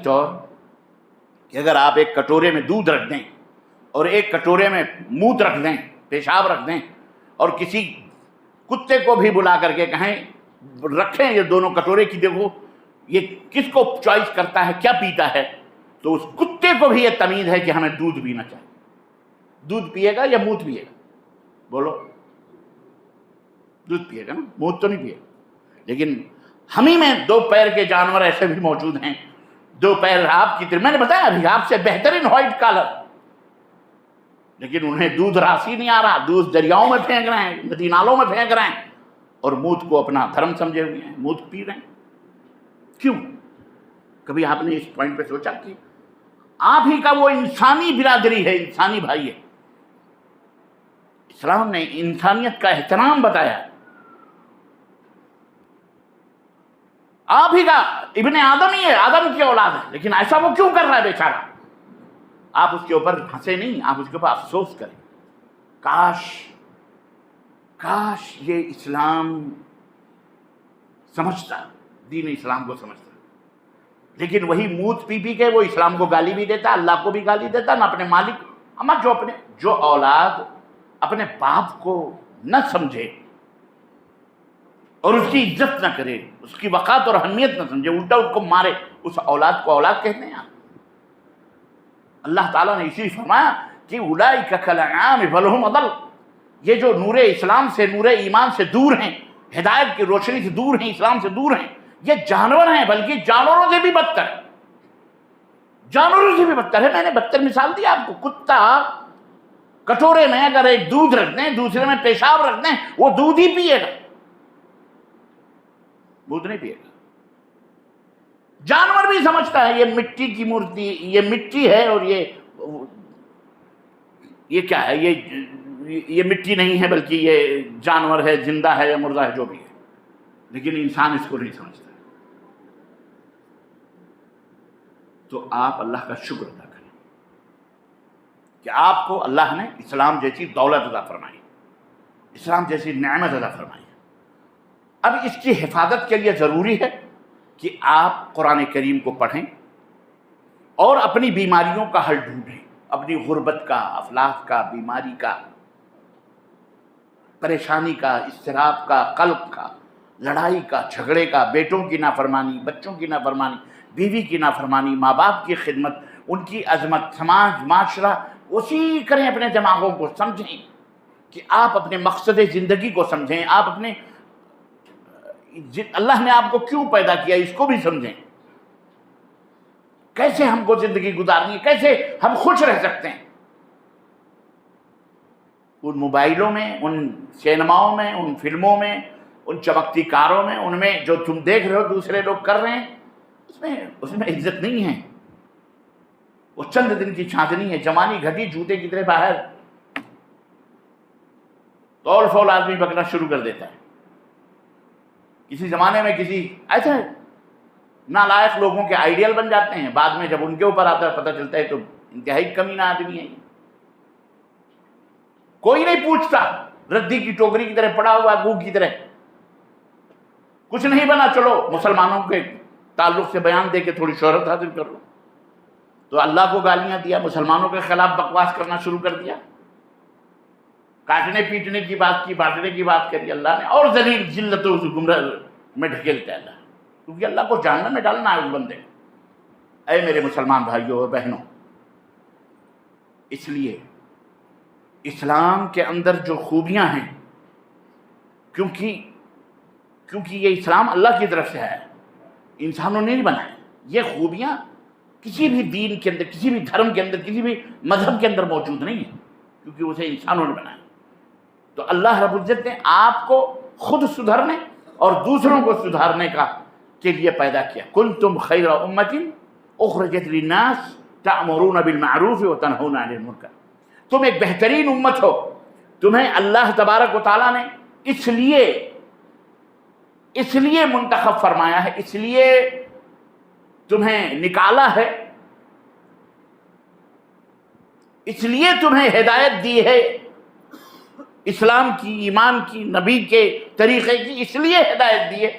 طور کہ اگر آپ ایک کٹورے میں دودھ رکھ دیں اور ایک کٹورے میں موت رکھ دیں، پیشاب رکھ دیں، اور کسی کتے کو بھی بلا کر کے کہیں رکھیں یہ دونوں کٹورے کی، دیکھو یہ کس کو چوائس کرتا ہے، کیا پیتا ہے، تو اس کتے کو بھی یہ تمیز ہے کہ ہمیں دودھ پینا چاہیے. دودھ پیے گا یا موت پیے گا؟ بولو. دودھ پیے گا نا، موت تو نہیں پیے گا. لیکن ہمیں میں 2 پیر کے جانور ایسے بھی موجود ہیں، 2 پیر آپ کی طرح، میں نے بتایا ابھی آپ سے بہترین وائٹ کالر، لیکن انہیں دودھ راسی نہیں آ رہا، دودھ دریاؤں میں پھینک رہے ہیں، ندی نالوں میں پھینک رہے ہیں، اور موت کو اپنا دھرم سمجھے ہوئے ہیں، موت پی رہے ہیں. کیوں؟ کبھی آپ نے اس پوائنٹ پہ سوچا کہ آپ ہی کا وہ انسانی برادری ہے، انسانی بھائی ہے. اسلام نے انسانیت کا احترام بتایا. آپ ہی کا ابن آدم ہی ہے، آدم کی اولاد ہے، لیکن ایسا وہ کیوں کر رہا ہے بیچارہ؟ آپ اس کے اوپر ہنسے نہیں، آپ اس کے اوپر افسوس کریں. کاش یہ اسلام سمجھتا، دین اسلام کو سمجھتا. لیکن وہی موت پی پی کے وہ اسلام کو گالی بھی دیتا، اللہ کو بھی گالی دیتا، نہ اپنے مالک. اما جو اولاد اپنے باپ کو نہ سمجھے اور اس کی عزت نہ کرے، اس کی وقار اور اہمیت نہ سمجھے، الٹا اس کو مارے، اس اولاد کو اولاد کہتے ہیں. اللہ تعالیٰ نے اسی فرمایا کہ اولئک کالانعام بل ھم اضل. یہ جو نور اسلام سے، نور ایمان سے دور ہیں، ہدایت کی روشنی سے دور ہیں، اسلام سے دور ہیں، یہ جانور ہیں، بلکہ جانوروں سے بھی بدتر ہے. جانوروں سے بھی بدتر ہے. میں نے بدتر مثال دی آپ کو. کتا کٹورے میں اگر ایک دودھ رکھ دیں، دوسرے میں پیشاب رکھ دیں، وہ دودھ ہی پیے گا، دودھ نہیں پیے گا. جانور بھی سمجھتا ہے یہ مٹی کی مورتی، یہ مٹی ہے، اور یہ کیا ہے، یہ مٹی نہیں ہے، بلکہ یہ جانور ہے، زندہ ہے یا مردہ ہے، جو بھی ہے. لیکن انسان اس کو نہیں سمجھتا. تو آپ اللہ کا شکر ادا کریں کہ آپ کو اللہ نے اسلام جیسی دولت عطا فرمائی، اسلام جیسی نعمت عطا فرمائی. اب اس کی حفاظت کے لیے ضروری ہے کہ آپ قرآن کریم کو پڑھیں اور اپنی بیماریوں کا حل ڈھونڈیں. اپنی غربت کا، افلاس کا، بیماری کا، پریشانی کا، اضطراب کا، قلق کا، لڑائی کا، جھگڑے کا، بیٹوں کی نافرمانی، بچوں کی نافرمانی، بیوی کی نافرمانی، ماں باپ کی خدمت، ان کی عظمت، سماج، معاشرہ، اسی کریں. اپنے دماغوں کو سمجھیں کہ آپ اپنے مقصد زندگی کو سمجھیں، آپ اپنے اللہ نے آپ کو کیوں پیدا کیا اس کو بھی سمجھیں. کیسے ہم کو زندگی گزارنی ہے، کیسے ہم خوش رہ سکتے ہیں. ان موبائلوں میں، ان سینماؤں میں، ان فلموں میں، ان چمکتی کاروں میں، ان میں جو تم دیکھ رہے ہو دوسرے لوگ کر رہے ہیں، اس میں عزت نہیں ہے. وہ چند دن کی چاندنی ہے، جوانی گھٹی جوتے کی طرح باہر تول فول آدمی بکنا شروع کر دیتا ہے. کسی زمانے میں کسی ایسے نالائق لوگوں کے آئیڈیل بن جاتے ہیں، بعد میں جب ان کے اوپر آتا ہے پتہ چلتا ہے تو انتہائی کمینہ آدمی ہے. کوئی نہیں پوچھتا، ردی کی ٹوکری کی طرح پڑا ہوا، گو کی طرح، کچھ نہیں بنا، چلو مسلمانوں کے تعلق سے بیان دے کے تھوڑی شہرت حاصل کر لو. تو اللہ کو گالیاں دیا، مسلمانوں کے خلاف بکواس کرنا شروع کر دیا، کاٹنے پیٹنے کی بات کی، بانٹنے کی بات کری اللہ نے، اور ذلیل ذلتوں سے گمراہ میں ڈھکیلتا ہے اللہ، کیونکہ اللہ کو جہنم میں ڈالنا ہے اس بندے کو. اے میرے مسلمان بھائیوں اور بہنوں، اس لیے اسلام کے اندر جو خوبیاں ہیں، کیونکہ یہ اسلام اللہ کی طرف سے ہے، انسانوں نے نہیں بنایا. یہ خوبیاں کسی بھی دین کے اندر، کسی بھی دھرم کے اندر، کسی بھی مذہب کے اندر موجود نہیں ہے، کیونکہ اسے انسانوں نے بنایا۔ تو اللہ رب العزت نے آپ کو خود سدھرنے اور دوسروں کو سدھارنے کے لیے پیدا کیا۔ کنتم خیر امۃ اخرجت للناس تأمرون بالمعروف وتنہون عن المنکر، تم ایک بہترین امت ہو، تمہیں اللہ تبارک و تعالیٰ نے اس لیے منتخب فرمایا ہے، اس لیے تمہیں نکالا ہے، اس لیے تمہیں ہدایت دی ہے، اسلام کی، ایمان کی، نبی کے طریقے کی اس لیے ہدایت دی ہے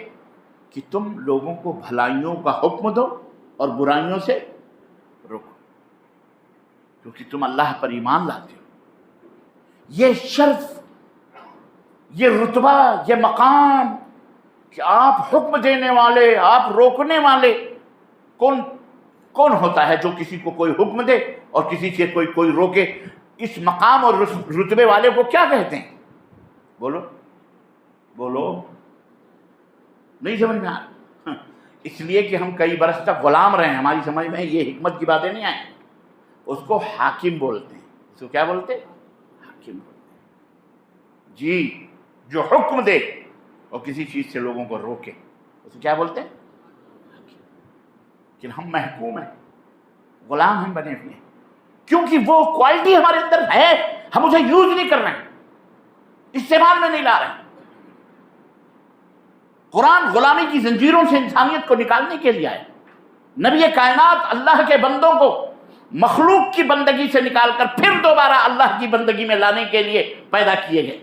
کہ تم لوگوں کو بھلائیوں کا حکم دو اور برائیوں سے روکو، کیونکہ تم اللہ پر ایمان لاتے ہو۔ یہ شرف، یہ رتبہ، یہ مقام کہ آپ حکم دینے والے، آپ روکنے والے، کون ہوتا ہے جو کسی کو کوئی حکم دے اور کسی سے کوئی روکے؟ اس مقام اور رتبے والے کو کیا کہتے ہیں؟ بولو، نہیں سمجھ میں آ رہا؟ اس لیے کہ ہم کئی برس تک غلام رہے ہیں، ہماری سمجھ میں یہ حکمت کی باتیں نہیں آئیں۔ اس کو حاکم بولتے ہیں۔ اس کو کیا بولتے ہیں؟ حاکم بولتے ہیں جی، جو حکم دے اور کسی چیز سے لوگوں کو روکے، اس کو کیا بولتے ہیں؟ لیکن ہم محکوم ہیں، غلام ہم بنے ہوئے ہیں، کیونکہ وہ کوالٹی ہمارے اندر ہے، ہم اسے یوز نہیں کر رہے ہیں، استعمال میں نہیں لا رہے ہیں۔ قرآن غلامی کی زنجیروں سے انسانیت کو نکالنے کے لیے آئے۔ نبی کائنات اللہ کے بندوں کو مخلوق کی بندگی سے نکال کر پھر دوبارہ اللہ کی بندگی میں لانے کے لیے پیدا کیے گئے،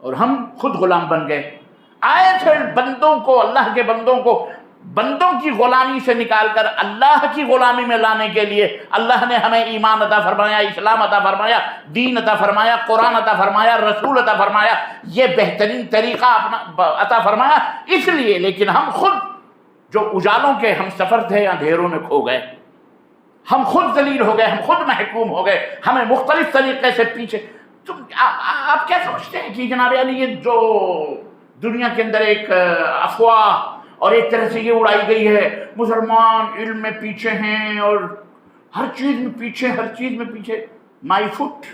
اور ہم خود غلام بن گئے۔ آئے تھے بندوں کو، اللہ کے بندوں کو بندوں کی غلامی سے نکال کر اللہ کی غلامی میں لانے کے لیے۔ اللہ نے ہمیں ایمان عطا فرمایا، اسلام عطا فرمایا، دین عطا فرمایا، قرآن عطا فرمایا، رسول عطا فرمایا، یہ بہترین طریقہ اپنا عطا فرمایا اس لیے۔ لیکن ہم خود جو اجالوں کے ہم سفر تھے، اندھیروں میں کھو گئے، ہم خود ذلیل ہو گئے، ہم خود محکوم ہو گئے، ہمیں مختلف طریقے سے پیچھے۔ آپ کیا سمجھتے ہیں کہ جناب علی یہ جو دنیا کے اندر ایک افواہ اور ایک طرح سے یہ اڑائی گئی ہے، مسلمان علم میں پیچھے ہیں اور ہر چیز میں پیچھے، ہر چیز میں پیچھے، مائی فٹ،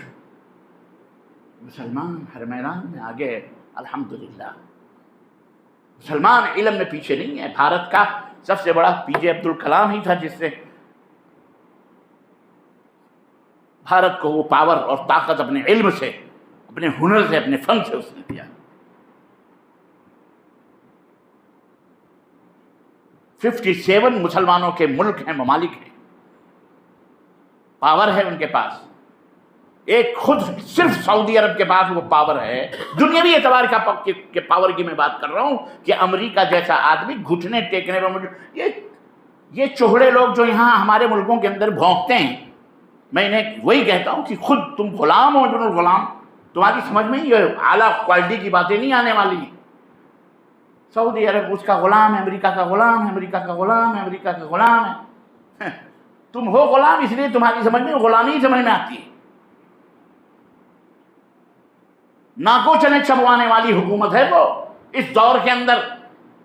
مسلمان ہر میدان میں آگے ہے الحمدللہ۔ مسلمان علم میں پیچھے نہیں ہے۔ بھارت کا سب سے بڑا پی جے عبد الکلام ہی تھا جس سے بھارت کو وہ پاور اور طاقت اپنے علم سے، اپنے ہنر سے، اپنے فن سے اس نے دیا۔ 57 مسلمانوں کے ملک ہیں، ممالک ہیں، پاور ہے ان کے پاس۔ ایک خود صرف سعودی عرب کے پاس وہ پاور ہے، دنیاوی اعتبار کے پاور کی میں بات کر رہا ہوں کہ امریکہ جیسا آدمی گھٹنے ٹیکنے پر یہ چوہڑے لوگ جو یہاں ہمارے ملکوں کے اندر بھونکتے ہیں، میں انہیں وہی کہتا ہوں کہ خود تم غلام ہو ابن الغلام، تمہاری سمجھ میں یہ اعلیٰ کوالٹی کی باتیں نہیں آنے والی ہیں۔ سعودی عرب اس کا غلام ہے، امریکہ کا غلام ہے، امریکہ کا غلام ہے، امریکہ کا غلام ہے۔ تم ہو غلام، اس لیے تمہاری سمجھ میں غلامی ہی سمجھ میں آتی ہے۔ ناکو چنے چبوانے والی حکومت ہے وہ اس دور کے اندر۔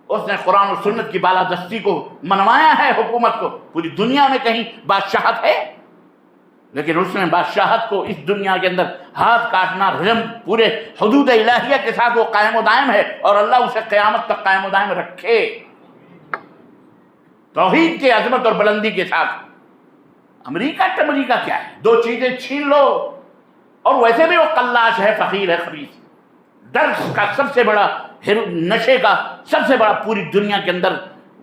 اس نے قرآن و سنت کی بالادستی کو منوایا ہے، حکومت کو۔ پوری دنیا میں کہیں بادشاہت ہے، لیکن اس نے بادشاہت کو اس دنیا کے اندر ہاتھ کاٹنا، رجم، پورے حدود الہیہ کے ساتھ وہ قائم و دائم ہے، اور اللہ اسے قیامت تک قائم و دائم رکھے توحید کے عظمت اور بلندی کے ساتھ۔ امریکہ کیا ہے؟ دو چیزیں چھین لو اور ویسے بھی وہ قلاش ہے، فقیر ہے، خبیث، ڈرگس کا سب سے بڑا، نشے کا سب سے بڑا پوری دنیا کے اندر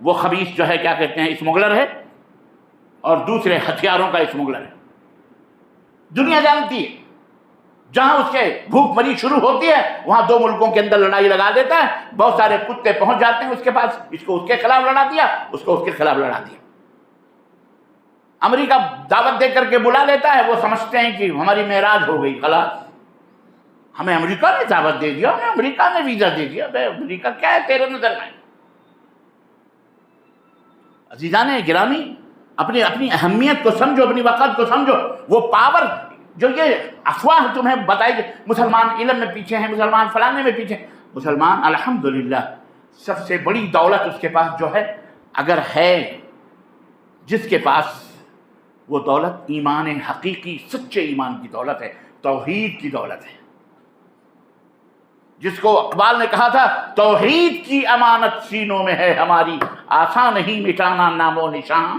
وہ خبیث جو ہے کیا کہتے ہیں، اسمگلر ہے، اور دوسرے ہتھیاروں کا اسمگلر ہے۔ دنیا جانتی ہے، جہاں اس کے بھوک مری شروع ہوتی ہے وہاں دو ملکوں کے اندر لڑائی لگا دیتا ہے، بہت سارے کتے پہنچ جاتے ہیں اس کے پاس، اس کو اس کے خلاف لڑا دیا، اس کو اس کے خلاف لڑا دیا۔ امریکہ دعوت دے کر کے بلا لیتا ہے، وہ سمجھتے ہیں کہ ہماری معراج ہو گئی، خلاص ہمیں امریکہ نے دعوت دے دیا، ہمیں امریکہ نے ویزا دے دیا۔ بھائی امریکہ کیا ہے تیرے نظر میں؟ عزیزان گرامی، اپنی اہمیت کو سمجھو، اپنی وقت کو سمجھو۔ وہ پاور جو یہ افواہ تمہیں بتائی گئی، مسلمان علم میں پیچھے ہیں، مسلمان فلانے میں پیچھے ہیں، مسلمان الحمدللہ سب سے بڑی دولت اس کے پاس جو ہے، اگر ہے جس کے پاس وہ دولت ایمان حقیقی سچے ایمان کی دولت ہے، توحید کی دولت ہے، جس کو اقبال نے کہا تھا توحید کی امانت سینوں میں ہے ہماری، آسان نہیں مٹانا نام و نشان۔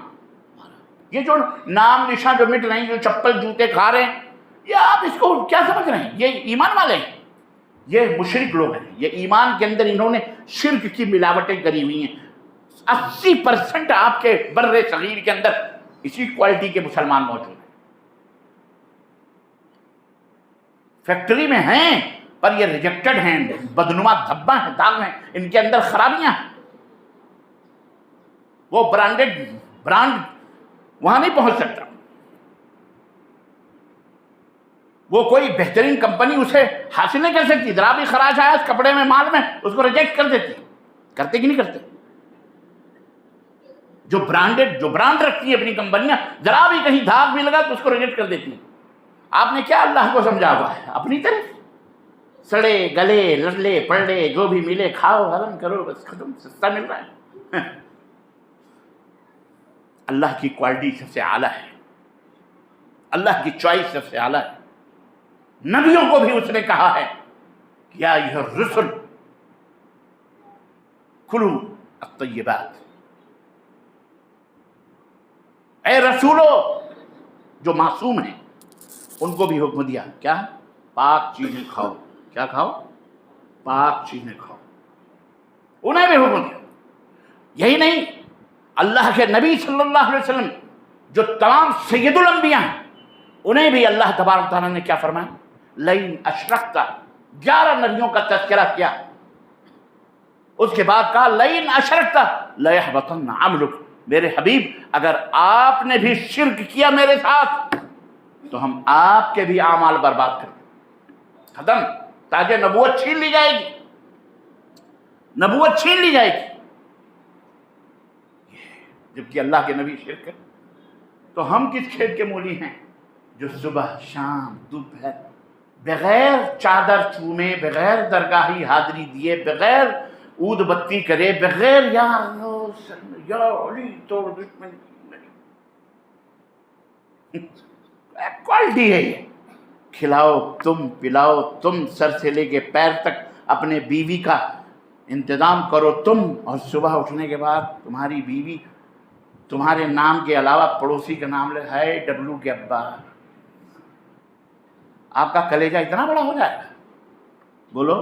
یہ جو نام نشان جو مٹ رہے ہیں، جو چپل جوتے کھا رہے ہیں، یہ آپ اس کو کیا سمجھ رہے ہیں؟ یہ ایمان والے ہیں، یہ مشرک لوگ ہیں، یہ ایمان کے اندر انہوں نے شرک کی ملاوٹیں کری ہوئی ہیں۔ 80% آپ کے بر صغیر کے اندر اسی کوالٹی کے مسلمان موجود ہیں، فیکٹری میں ہیں پر یہ ریجیکٹڈ ہیں، بدنما دھبا ہیں، داغ ہیں، ان کے اندر خرابیاں ہیں۔ وہ برانڈ وہاں نہیں پہنچ سکتا، وہ کوئی بہترین کمپنی اسے حاصل نہیں کر سکتی۔ ذرا بھی خراش آیا اس کپڑے میں، مال میں، اس کو ریجیکٹ کر دیتی۔ کرتے کہ نہیں کرتے؟ جو برانڈ رکھتی ہے اپنی کمپنیاں، ذرا بھی کہیں دھاگ بھی لگا تو اس کو ریجیکٹ کر دیتی ہیں۔ آپ نے کیا اللہ کو سمجھا ہوا ہے؟ اپنی طرف سڑے گلے لڑلے پڑلے جو بھی ملے کھاؤ ہضم کرو، بس ختم، سستا مل رہا ہے۔ اللہ کی کوالٹی سب سے اعلیٰ ہے، اللہ کی چوائس سب سے اعلیٰ ہے۔ نبیوں کو بھی اس نے کہا ہے کہ یا ایھا الرسل کلوا الطیبات، اے رسولو جو معصوم ہیں ان کو بھی حکم دیا، کیا؟ پاک چیزیں کھاؤ۔ کیا کھاؤ؟ پاک چیزیں کھاؤ، انہیں بھی حکم دیا۔ یہی نہیں، اللہ کے نبی صلی اللہ علیہ وسلم جو تمام سید الانبیاء ہیں، انہیں بھی اللہ تبارک تعالیٰ نے کیا فرمایا؟ لئن اشرکت، 11 نبیوں کا تذکرہ کیا، اس کے بعد کہا لئن اشرکت لیحبطن عملک، میرے حبیب اگر آپ نے بھی شرک کیا میرے ساتھ تو ہم آپ کے بھی اعمال برباد کر دیں، ختم، تاج نبوت چھین لی جائے گی، نبوت چھین لی جائے گی۔ جبکہ اللہ کے نبی شرک ہے تو ہم کس کھیت کے مولی ہیں جو صبح شام دوپہر بغیر چادر چومے، بغیر درگاہی حاضری دیے، بغیر عود بتی کرے، بغیر یا علی توڑ دشمن کوالٹی ہے یہ۔ کھلاؤ تم، پلاؤ تم، سر سے لے کے پیر تک اپنے بیوی کا انتظام کرو تم، اور صبح اٹھنے کے بعد تمہاری بیوی تمہارے نام کے علاوہ پڑوسی کا نام لے، ہے ڈبلو کے ابا، آپ کا کلیجہ اتنا بڑا ہو جائے گا؟ بولو،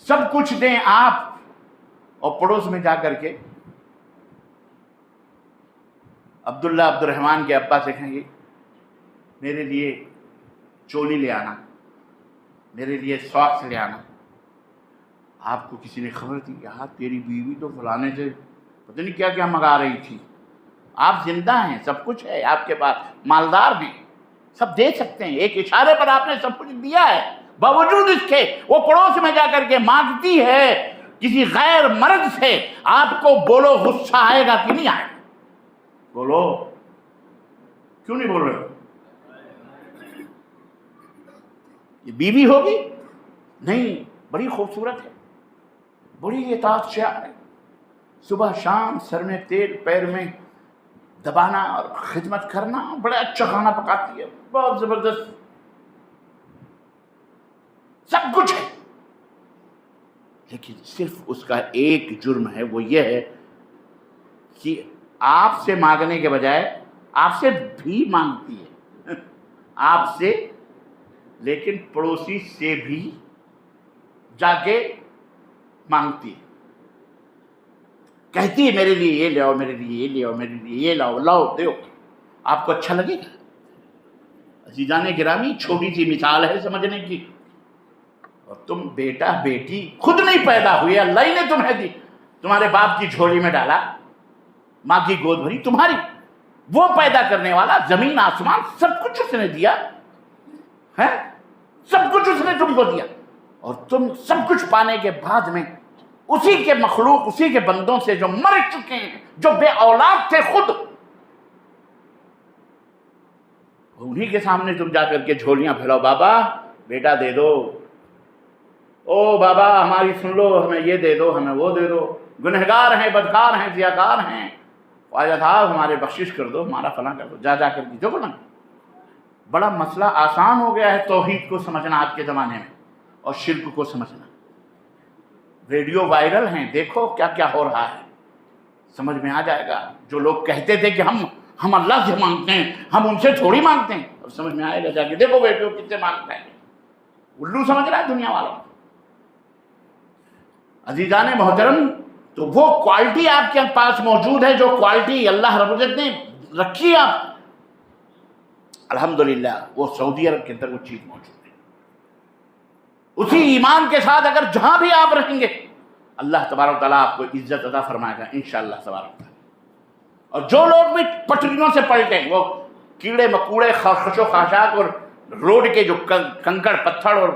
سب کچھ دیں آپ اور پڑوس میں جا کر کے عبداللہ عبد الرحمن کے ابا سے کہیں گے میرے لیے چولی لے آنا، میرے لیے ساکس لے آنا۔ آپ کو کسی نے خبر دی، یار تیری بیوی تو فلانے سے پتہ نہیں کیا کیا منگا رہی تھی، آپ زندہ ہیں، سب کچھ ہے آپ کے پاس، مالدار ہیں، سب دے سکتے ہیں، ایک اشارے پر آپ نے سب کچھ دیا ہے، باوجود اس کے وہ پڑوس میں جا کر کے مانگتی ہے کسی غیر مرد سے، آپ کو بولو غصہ آئے گا کہ نہیں آئے گا؟ بولو، کیوں نہیں بول رہے ہو؟ یہ بیوی ہوگی؟ نہیں، بڑی خوبصورت ہے، بڑی اطاعت شیار ہے، صبح شام سر میں تیل پیر میں دبانا اور خدمت کرنا، بڑا اچھا کھانا پکاتی ہے، بہت زبردست، سب کچھ ہے، لیکن صرف اس کا ایک جرم ہے، وہ یہ ہے کہ آپ سے مانگنے کے بجائے آپ سے بھی مانگتی ہے، آپ سے، لیکن پڑوسی سے بھی جا کے مانگتی ہے، کہتی ہے میرے لیے یہ لے آؤ، میرے لیے یہ لے آؤ، میرے لیے یہ لاؤ، لاؤ دیو۔ آپ کو اچھا لگے گا؟ عزیزان گرامی، چھوٹی سی مثال ہے سمجھنے کی، اور تم بیٹا بیٹی خود نہیں پیدا ہوئے، اللہ ہی نے تمہیں دی، تمہارے باپ کی جھولی میں ڈالا، ماں کی گود بھری، تمہاری، وہ پیدا کرنے والا، زمین آسمان سب کچھ اس نے دیا ہے، سب کچھ اس نے تم کو دیا، اور تم سب کچھ پانے کے بعد میں اسی کے مخلوق، اسی کے بندوں سے جو مر چکے ہیں، جو بے اولاد تھے خود، انہی کے سامنے تم جا کر کے جھولیاں پھیلاؤ، بابا بیٹا دے دو، او بابا ہماری سن لو، ہمیں یہ دے دو، ہمیں وہ دے دو، گنہگار ہیں، بدکار ہیں، ضیاءکار ہیں، خواجہ صاحب ہمارے بخشش کر دو، ہمارا فلاں کر دو، جا کر دیجو بنا۔ بڑا مسئلہ آسان ہو گیا ہے توحید کو سمجھنا آج کے زمانے میں، اور شرک کو سمجھنا۔ ویڈیو وائرل ہیں، دیکھو کیا کیا ہو رہا ہے، سمجھ میں آ جائے گا۔ جو لوگ کہتے تھے کہ ہم اللہ سے مانگتے ہیں، ہم ان سے تھوڑی مانگتے ہیں، اب سمجھ میں آئے گا، جا کے دیکھو ویڈیو کس سے مانگتا ہے۔ الو سمجھ رہا ہے دنیا والوں۔ عزیزان محترم، تو وہ کوالٹی آپ کے پاس موجود ہے جو کوالٹی اللہ رب العزت نے رکھی ہے آپ، الحمدللہ وہ سعودی عرب کے اندر وہ چیز موجود ہے۔ اسی ایمان کے ساتھ اگر جہاں بھی آپ رہیں گے، اللہ تبارک و تعالیٰ آپ کو عزت عطا فرمائے گا انشاءاللہ تبارک و تعالیٰ۔ اور جو لوگ بھی پٹریوں سے پلٹیں، وہ کیڑے مکوڑے، خش و خاشاک اور روڈ کے جو کنکڑ پتھر اور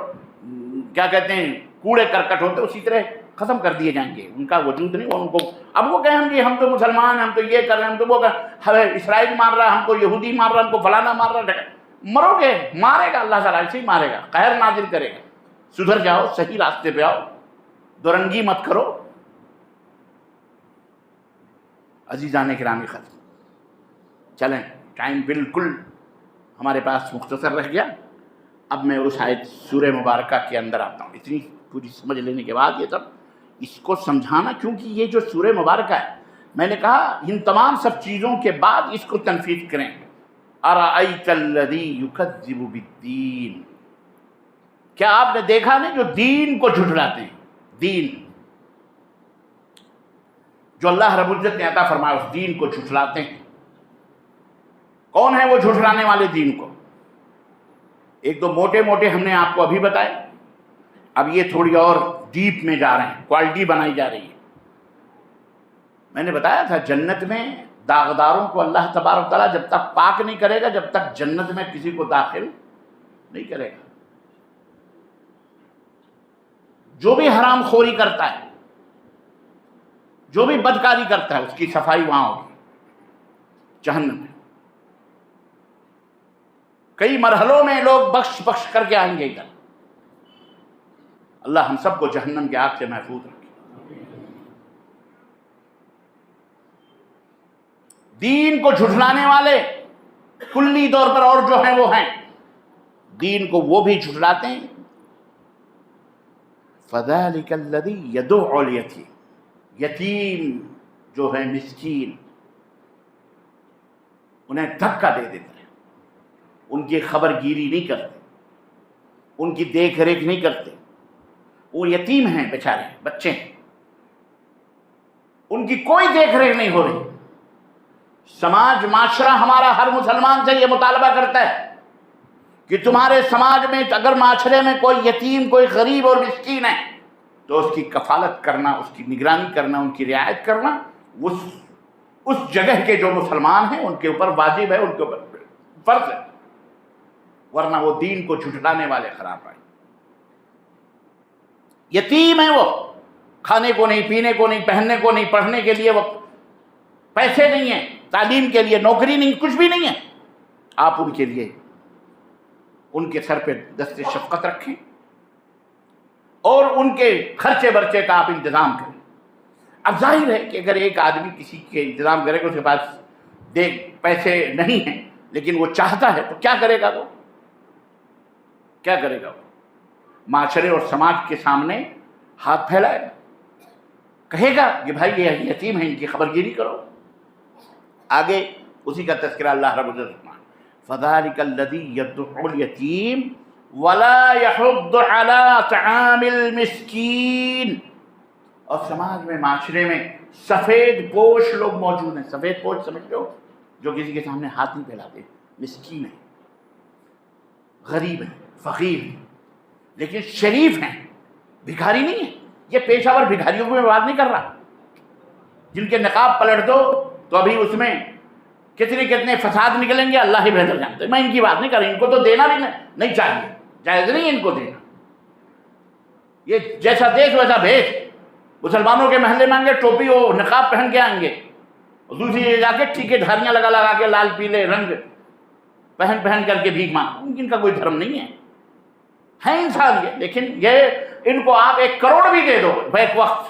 کیا کہتے ہیں کوڑے کرکٹ ہوتے، اسی طرح ختم کر دیے جائیں گے، ان کا وجود نہیں۔ ان کو اب وہ کہیں گے ہم تو مسلمان ہیں، ہم تو یہ کر رہے ہیں، ہم تو وہ ہمیں اسرائیل مار رہا ہے، ہم کو یہودی مار رہا ہے، ہم کو فلانا مار رہا ہے۔ مرو گے، مارے گا اللہ تعالیٰ، ایسے ہی مارے گا، قہر نازل کرے گا۔ سدھر جاؤ، صحیح راستے پہ آؤ، دورنگی مت کرو۔ عزیزان گرامی، ختم چلیں، ٹائم بالکل ہمارے پاس مختصر رہ گیا۔ اب میں اس آیت سورہ مبارکہ کے اندر آتا ہوں۔ اتنی پوری سمجھ لینے کے بعد یہ سب اس کو سمجھانا، کیونکہ یہ جو سورہ مبارکہ ہے، میں نے کہا ان تمام سب چیزوں کے بعد اس کو تنفیذ کریں۔ اَرَأَيْتَ الَّذِي يُكَذِّبُ بِالدِّينِ، کیا آپ نے دیکھا نہیں جو دین کو جھٹلاتے ہیں؟ دین جو اللہ رب العزت نے عطا فرمایا، اس دین کو جھٹلاتے ہیں۔ کون ہے وہ جھٹلانے والے دین کو؟ ایک دو موٹے موٹے ہم نے آپ کو ابھی بتائے، اب یہ تھوڑی اور ڈیپ میں جا رہے ہیں، کوالٹی بنائی جا رہی ہے۔ میں نے بتایا تھا جنت میں داغداروں کو اللہ تبارک تعالیٰ جب تک پاک نہیں کرے گا، جب تک جنت میں کسی کو داخل نہیں کرے گا۔ جو بھی حرام خوری کرتا ہے، جو بھی بدکاری کرتا ہے، اس کی صفائی وہاں ہوگی، جہنم میں۔ کئی مرحلوں میں لوگ بخش بخش کر کے آئیں گے ادھر۔ اللہ ہم سب کو جہنم کے آگ سے محفوظ رکھے۔ دین کو جھٹلانے والے کلی طور پر اور جو ہیں وہ ہیں، دین کو وہ بھی جھٹلاتے ہیں۔ فَذَلِكَ الَّذِي يَدُعُّ الْيَتِيمَ، یتیم جو ہے مسکین، انہیں دھکا دے دیتا ہے، ان کی خبر گیری نہیں کرتے، ان کی دیکھ ریکھ نہیں کرتے۔ وہ یتیم ہیں بیچارے، بچے ہیں، ان کی کوئی دیکھ ریکھ نہیں ہو رہی۔ سماج معاشرہ ہمارا ہر مسلمان سے یہ مطالبہ کرتا ہے کہ تمہارے سماج میں اگر معاشرے میں کوئی یتیم، کوئی غریب اور مسکین ہے تو اس کی کفالت کرنا، اس کی نگرانی کرنا، ان کی رعایت کرنا اس جگہ کے جو مسلمان ہیں ان کے اوپر واجب ہے، ان کے اوپر فرض ہے، ورنہ وہ دین کو جھٹلانے والے خراب آئے۔ یتیم ہے، وہ کھانے کو نہیں، پینے کو نہیں، پہننے کو نہیں، پڑھنے کے لیے وہ پیسے نہیں ہیں، تعلیم کے لیے نوکری نہیں، کچھ بھی نہیں ہے۔ آپ ان کے لیے ان کے سر پہ دست شفقت رکھیں اور ان کے خرچے برچے کا آپ انتظام کریں۔ اب ظاہر ہے کہ اگر ایک آدمی کسی کے انتظام کرے گا، اس کے پاس پیسے نہیں ہیں لیکن وہ چاہتا ہے، تو کیا کرے گا؟ وہ کیا کرے گا؟ وہ معاشرے اور سماج کے سامنے ہاتھ پھیلائے گا، کہے گا کہ بھائی یہ یتیم ہیں، ان کی خبر گیری کرو۔ آگے اسی کا تذکرہ اللہ رب العزت نے، فَذَلِكَ الَّذِي يَدُعُّ الْيَتِيمَ وَلَا يَحُضُّ عَلَىٰ طَعَامِ الْمِسْكِينِ۔ اور سماج میں، معاشرے میں سفید پوش لوگ موجود ہیں۔ سفید پوش سمجھ لو، جو کسی کے سامنے ہاتھ نہیں پھیلاتے، مسکین ہیں، غریب ہیں، فقیر ہیں، لیکن شریف ہیں، بھکاری نہیں ہیں۔ یہ پیشہ ور بھکاریوں کو میں بات نہیں کر رہا، جن کے نقاب پلٹ دو تو ابھی اس میں کتنے فساد نکلیں گے، اللہ ہی بہتر جانتے ہیں۔ میں ان کی بات نہیں کر رہا، ان کو تو دینا بھی نہیں چاہیے، جائز نہیں ہے ان کو دینا۔ یہ جیسا دیش ویسا بھیش، مسلمانوں کے محلے میں آئیں گے ٹوپی و نقاب پہن کے آئیں گے، اور دوسری جا کے ٹھیکے دھاریاں لگا کے لال پیلے رنگ پہن کر کے بھیک مانگ، ان کا کوئی دھرم نہیں ہے انسان یہ۔ لیکن یہ ان کو آپ 1 کروڑ بھی دے دو بیک وقت،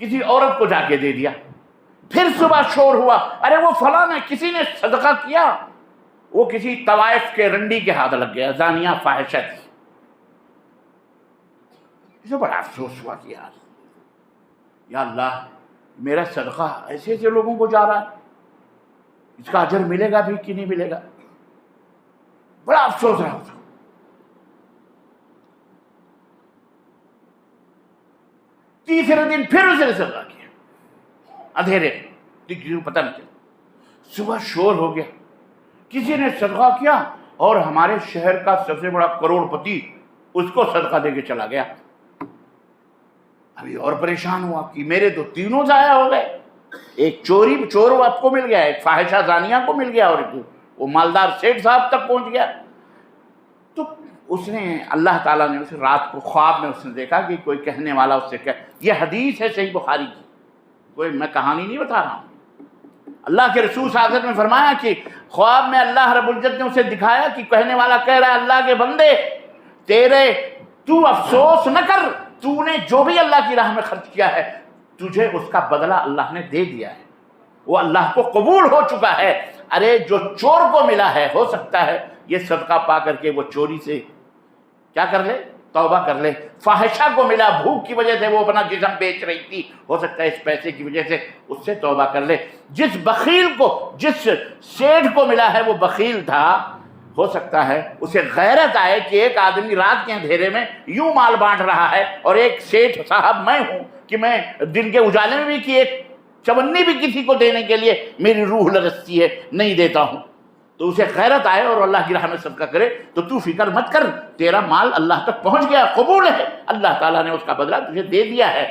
کسی عورت کو جا کے دے دیا. پھر صبح شور ہوا، ارے وہ فلاں نے کسی نے صدقہ کیا، وہ کسی طوائف کے رنڈی کے ہاتھ لگ گیا، زانیہ فاحشہ تھی. اسے بڑا افسوس ہوا کہ یا اللہ میرا صدقہ ایسے ایسے لوگوں کو جا رہا ہے، اس کا اجر ملے گا بھی کہ نہیں ملے گا. بڑا افسوس رہا اس کو. تیسرے دن پھر اسے نے صدقہ کیا، اندھیرے پتہ نہیں چلا. صبح شور ہو گیا، کسی نے صدقہ کیا اور ہمارے شہر کا سب سے بڑا کروڑ پتی اس کو صدقہ دے کے چلا گیا. ابھی اور پریشان ہوا کہ میرے تو تینوں ضائع ہو گئے. ایک چور آپ کو مل گیا، ایک فاحشہ زانیہ کو مل گیا، اور وہ مالدار سیٹھ صاحب تک پہنچ گیا. تو اس نے اللہ تعالیٰ نے اسے رات کو خواب میں اس نے دیکھا کہ کوئی کہنے والا اس سے یہ حدیث ہے صحیح بخاری کی، کوئی میں کہانی نہیں بتا رہا ہوں. اللہ کے رسول صلی اللہ علیہ وسلم نے فرمایا کہ خواب میں اللہ رب العزت نے اسے دکھایا کہ کہنے والا کہہ رہا ہے اللہ کے بندے تو افسوس نہ کر، تو نے جو بھی اللہ کی راہ میں خرچ کیا ہے تجھے اس کا بدلہ اللہ نے دے دیا ہے، وہ اللہ کو قبول ہو چکا ہے. ارے جو چور کو ملا ہے ہو سکتا ہے یہ صدقہ پا کر کے وہ چوری سے کیا کر لے، توبہ کر لے. فاحشہ کو ملا، بھوک کی وجہ سے وہ اپنا جسم بیچ رہی تھی، ہو سکتا ہے اس پیسے کی وجہ سے اس سے توبہ کر لے. جس بخیل کو، جس سیٹھ کو ملا ہے وہ بخیل تھا، ہو سکتا ہے اسے غیرت آئے کہ ایک آدمی رات کے اندھیرے میں یوں مال بانٹ رہا ہے، اور ایک سیٹھ صاحب میں ہوں کہ میں دن کے اجالے میں بھی کہ ایک چونی بھی کسی کو دینے کے لیے میری روح لرزتی ہے، نہیں دیتا ہوں. تو اسے غیرت آئے اور اللہ کی راہ میں صدقہ کرے. تو فکر مت کر، تیرا مال اللہ تک پہنچ گیا، قبول ہے، اللہ تعالیٰ نے اس کا بدلہ تجھے دے دیا ہے.